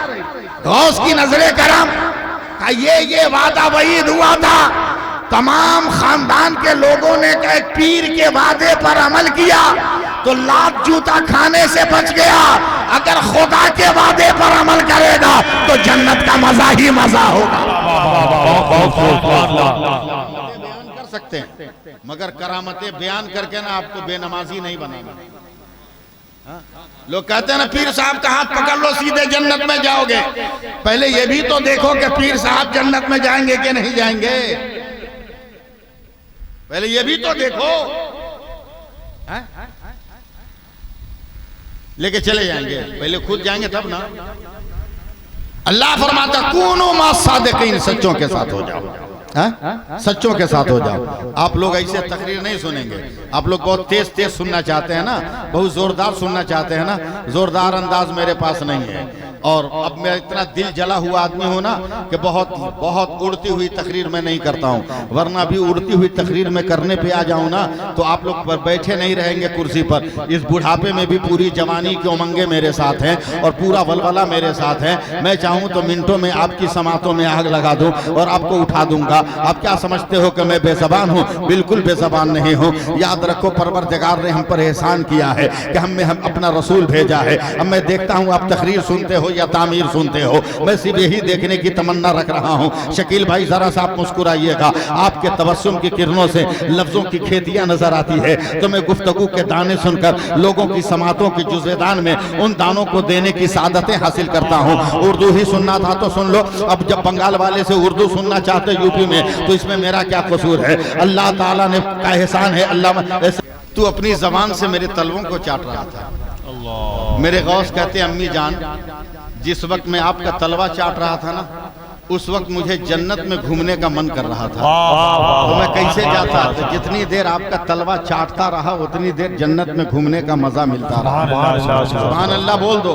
गौस की नजरे करम। ये वादा वईद हुआ था, तमाम खानदान के लोगों ने एक पीर के वादे पर अमल किया तो लात जूता खाने से बच गया। अगर खुदा के वादे पर अमल करेगा तो जन्नत का मजा ही मजा होगा। बयान कर सकते हैं, मगर करामतें बयान करके ना आपको बेनमाजी नहीं बनाना। लोग कहते हैं ना पीर साहब का हाथ पकड़ लो सीधे जन्नत में जाओगे। पहले ये भी तो देखो कि पीर साहब जन्नत में जाएंगे कि नहीं जाएंगे। पहले ये भी तो देखो। लेके चले जाएंगे, पहले खुद जाएंगे तब ना। अल्लाह फरमाता कूनू मा सादिकीन, सच्चों के साथ हो जाओ। सच्चों के साथ हो जाओ। आप लोग ऐसे तकरीर नहीं सुनेंगे, आप लोग बहुत तेज तेज सुनना चाहते हैं ना, बहुत जोरदार सुनना चाहते हैं ना। जोरदार अंदाज मेरे पास नहीं है, और अब मैं इतना दिल जला हुआ आदमी हूं ना कि बहुत बहुत उड़ती हुई तकरीर मैं नहीं करता हूं, वरना भी उड़ती हुई तकरीर में करने पे आ जाऊं ना तो आप लोग पर बैठे नहीं रहेंगे कुर्सी पर। इस बुढ़ापे में भी पूरी जवानी के उमंगे मेरे साथ हैं और पूरा वलवला मेरे साथ है। मैं चाहूं तो मिनटों में आपकी समातों में आग लगा दूं और आपको उठा दूंगा। आप क्या समझते हो कि मैं बेज़बान हूं? बिल्कुल बेज़बान नहीं हूं। याद रखो परवरदिगार ने हम पर एहसान किया है कि हम अपना रसूल भेजा है। अब मैं देखता हूं आप तकरीर सुनते हो या तामीर सुनते हो, मैं सिर्फ यही देखने की तमन्ना रख रहा हूं। शकील भाई जरा सा आप मुस्कुराइएगा, आपके तबस्सुम की किरणों से लफ्जों की खेतियां नजर आती है तो मैं गुफ्तगू के दाने सुनकर लोगों की समातों की जुज़ेदान में उन दानों को देने की सादतें हासिल करता हूं। उर्दू ही सुनना था तो सुन लो, अब जब बंगाल वाले से उर्दू सुनना चाहते यूपी में तो इसमें मेरा क्या कसूर है? अल्लाह ताला ने का एहसान है। अल्लाह तू अपनी जबान से मेरे तलवों को चाट रहा था। मेरे गौस कहते अम्मी जान, जिस वक्त मैं आपका तलवा चाट रहा था ना, उस वक्त मुझे जन्नत में घूमने का मन कर रहा था। तो मैं कैसे जाता? तो जितनी देर आपका तलवा चाटता रहा उतनी देर जन्नत में घूमने का मजा मिलता रहा। सुभान अल्लाह बोल दो।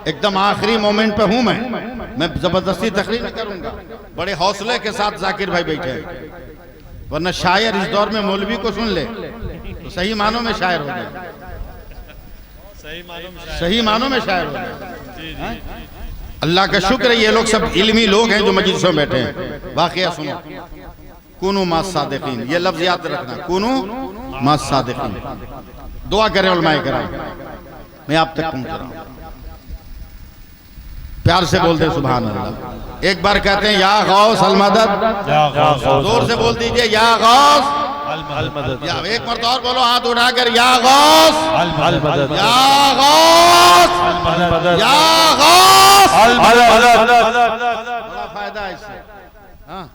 एकदम आखिरी मोमेंट पे हूं मैं जबरदस्ती तकरीर नहीं करूंगा। बड़े हौसले के साथ जाकिर भाई बैठे हैं, वरना शायर इस दौर में मौलवी को सुन ले तो सही मानों में शायर हो जाए, सही मानों में शायर हो जाए। अल्लाह का शुक्र है ये लोग सब इल्मी लोग हैं जो मजलिसों में बैठे हैं। वाकया सुनो, कुनू मा सादिकीन, ये लफ्ज याद रखना, कुनू मा सादिकीन। दुआ करें उलमाए कराम, मैं आप तक पहुंच रहा हूं। प्यार से बोलते सुभान अल्लाह। एक बार कहते हैं या गौस अल मदद, जोर से बोल दीजिए या गौस अल मदद। या एक मर्तबा और बोलो हाथ उठाकर या गौस अल मदद, या गौस अल मदद, या गौस अल मदद। बड़ा फायदा है इससे। हाँ,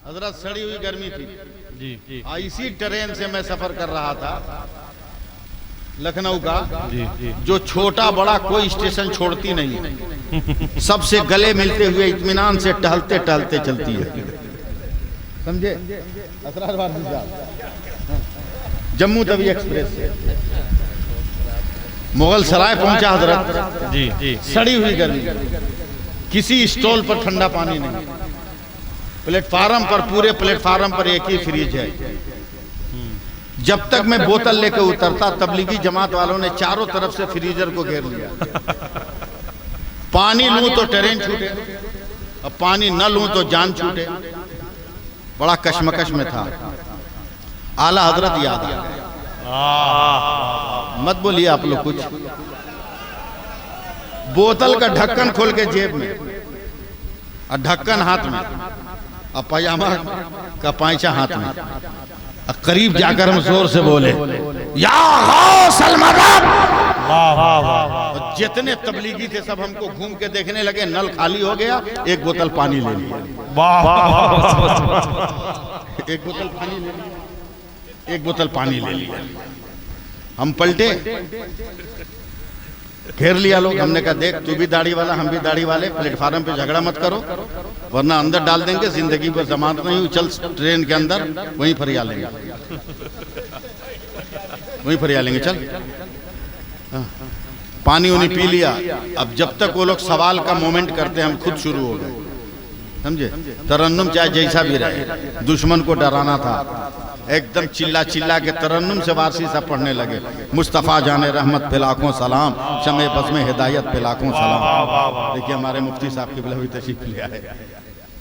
हजरत सड़ी हुई गर्मी थी जी, इसी ट्रेन से मैं सफर कर रहा था लखनऊ का जी, जो छोटा बड़ा कोई स्टेशन छोड़ती नहीं, सबसे गले मिलते हुए इत्मीनान से टहलते टहलते चलती है, समझे। जम्मू तवी एक्सप्रेस से मुगल सराय पहुंचा हजरत जी, सड़ी हुई गर्मी, किसी स्टॉल पर ठंडा पानी नहीं, प्लेटफार्म पर पूरे प्लेटफार्म पर एक ही फ्रिज है। जब तक मैं बोतल लेकर उतरता तबलीगी जमात वालों ने चारों तरफ से फ्रीजर को घेर लिया। पानी लूं तो ट्रेन छूटे, अब पानी न लूं तो जान छूटे। बड़ा कशमकश में था। आला हजरत याद आ गया। मत बोलिए आप लोग कुछ। बोतल का ढक्कन खोल के जेब में और ढक्कन हाथ में और पजामा का पांचा हाथ में, करीब जाकर हम जोर से बोले या गौस अल मदद। जितने तबलीगी थे सब हमको घूम के देखने लगे। नल खाली हो गया, एक बोतल पानी ले लिया, एक बोतल पानी ले लिया, एक बोतल पानी ले लिया। हम पलटे, घेर लिया लोग। हमने कहा देख तू भी दाढ़ी वाला हम भी दाढ़ी वाले, प्लेटफार्म पे झगड़ा मत करो वरना अंदर डाल देंगे, जिंदगी पर जमानत नहीं हुई। चल ट्रेन के अंदर वहीं फरिया लेंगे, वहीं फरिया लेंगे, चल। पानी उन्हें पी लिया। अब जब तक वो लोग सवाल का मोमेंट करते हम खुद शुरू हो गए, समझे। तरन्नुम चाहे जैसा भी रहे, दुश्मन को डराना था। एकदम चिल्ला चिल्ला के तरन्नुम से वारसी सब पढ़ने लगे। मुस्तफ़ा जाने रहमत पे लाखों सलाम, शमे बस में हिदायत पे लाखों सलाम। देखिए हमारे मुफ्ती साहब की बिलवी तशरीफ ले आए,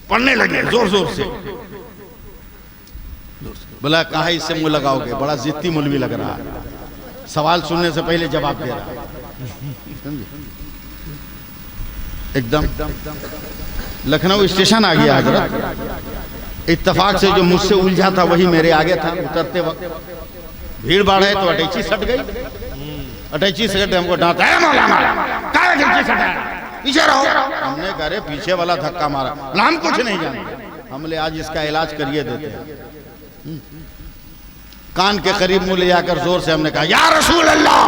पढ़ने लगे जोर जोर से। बोला कहा इससे मुंह लगाओगे, बड़ा जिद्दी मौलवी लग रहा है, सवाल सुनने से पहले जवाब दे रहा है, एकदम। लखनऊ स्टेशन आ गया हजरत। इत्तेफाक से जो मुझसे उलझा था वही मेरे आगे था। उतरते वक्त भीड़ भाड़ है तो अटैची सट गई। अटैची सट हमको डांटा, पीछे रहो। हमने कहा अरे पीछे वाला धक्का मारा, हम कुछ नहीं जानते। हमले आज इसका इलाज करिए देते हैं। कान के करीब मुंह ले जाकर जोर से हमने कहा या रसूल अल्लाह।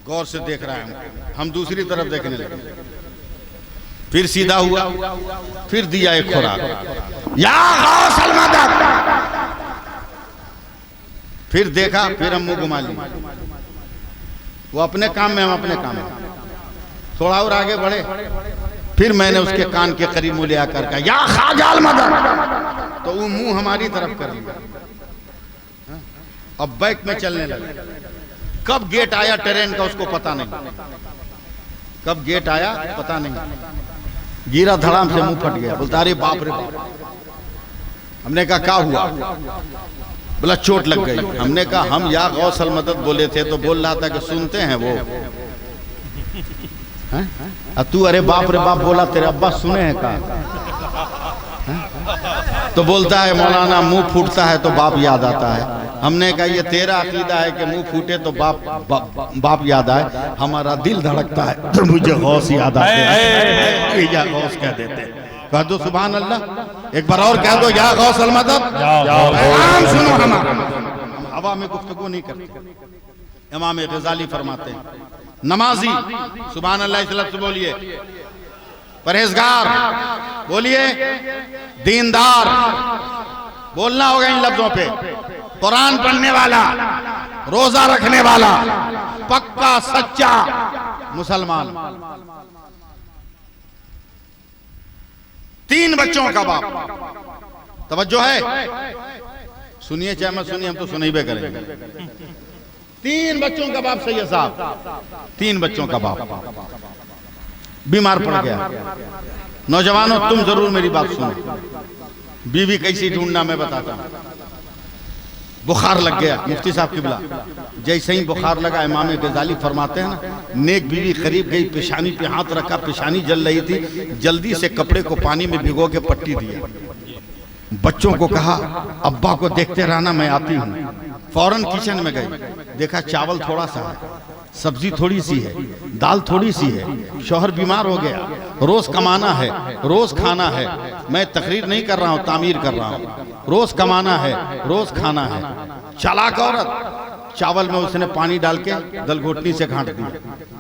गौर से देख रहा है, हम दूसरी तरफ देखने लगे। फिर सीधा हुआ, फिर दिया एक खुराक या गौस अल मदद। फिर देखा, फिर हम मुंह घुमा लिए। वो अपने काम में, हम अपने काम में। थोड़ा और आगे बढ़े, फिर मैंने उसके कान के करीब मुंह ले आकर कहा या ख्वाजा अल मदद। तो वो मुंह हमारी तरफ कर लिया। अब बैक में चलने लगे। कब गेट आया ट्रेन का उसको पता नहीं, कब गेट आया पता नहीं। गिरा धड़ाम से मुंह फट गया। बोलता अरे बाप रे बाप। हमने कहा क्या हुआ? बोला चोट लग गई। हमने कहा हम या गौस अल मदद बोले थे तो बोल रहा था कि सुनते हैं वो हैं? तू अरे बाप रे बाप बोला, तेरे अब्बा सुने हैं का? तो बोलता है मौलाना मुंह फूटता है तो बाप याद आता है। हमने कहा ये तेरा अकीदा है कि मुंह फूटे तो बाप याद आए, हमारा दिल धड़कता है तो मुझे गौस याद आते हैं। या गौस कह देते हैं। कह दो सुभान अल्लाह। एक बार और कह दो या गौस अल मदद। सुनो हमारा, हवा में गुफ्तगू नहीं करते। इमाम गजाली फरमाते हैं नमाजी सुभान अल्लाह इस लफ्ज़ बोलिए, परहेजगार बोलिए, दीनदार बोलना होगा इन लफ्जों पे, कुरान पढ़ने वाला, रोजा रखने वाला, पक्का सच्चा मुसलमान, 3 बच्चों का बाप। तवज्जो है, सुनिए चाहे मत सुनिए, हम तो सुनैबे करेंगे। 3 बच्चों का बाप सैयद साहब, 3 बच्चों का बाप बीमार पड़ गया। नौजवानों तुम जरूर मेरी बात सुनो। बीवी कैसी ढूंढना मैं बताता हूं। बुखार लग गया। मुफ्ती साहब किबला, जैसे ही बुखार लगा, इमाम गजाली फरमाते हैं ना, नेक बीवी करीब गई, पेशानी पे हाथ रखा, पेशानी जल रही थी, जल्दी से कपड़े को पानी में भिगो के पट्टी दिया। बच्चों को कहा अब्बा को देखते रहना, मैं आती हूँ। फौरन किचन में गई, देखा चावल थोड़ा सा है, सब्जी थोड़ी सी है, दाल थोड़ी सी है। शौहर बीमार हो गया, रोज कमाना है, रोज खाना है। मैं तकरीर नहीं कर रहा हूँ, तामीर कर रहा हूँ। रोज कमाना है, रोज खाना है। चालाक औरत, चावल में उसने पानी डाल के दलघोटनी से घाट दिया,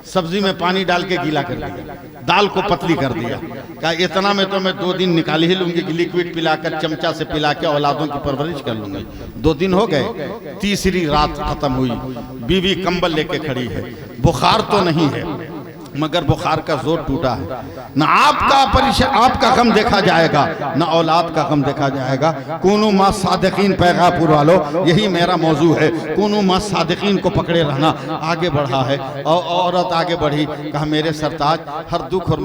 सब्जी में पानी डाल के गीला कर दिया, दाल को पतली कर दिया। कहा इतना में तो मैं 2 दिन निकाल ही लूंगी कि लिक्विड पिलाकर, चमचा से पिला के औलादों की परवरिश कर लूंगी। 2 दिन हो गए, तीसरी रात खत्म हुई, बीवी कंबल लेके खड़ी है। बुखार तो नहीं है, मगर बुखार का जोर टूटा है। न आपका गम देखा जाएगा, न औलाद का गम देखा जाएगा। कूनू मा सादिकीन, पैगापुर वालों, यही मेरा मौजू है। कूनू मा सादिकीन को पकड़े रहना। आगे बढ़ा है और औरत आगे बढ़ी, कहा मेरे सरताज, हर दुख और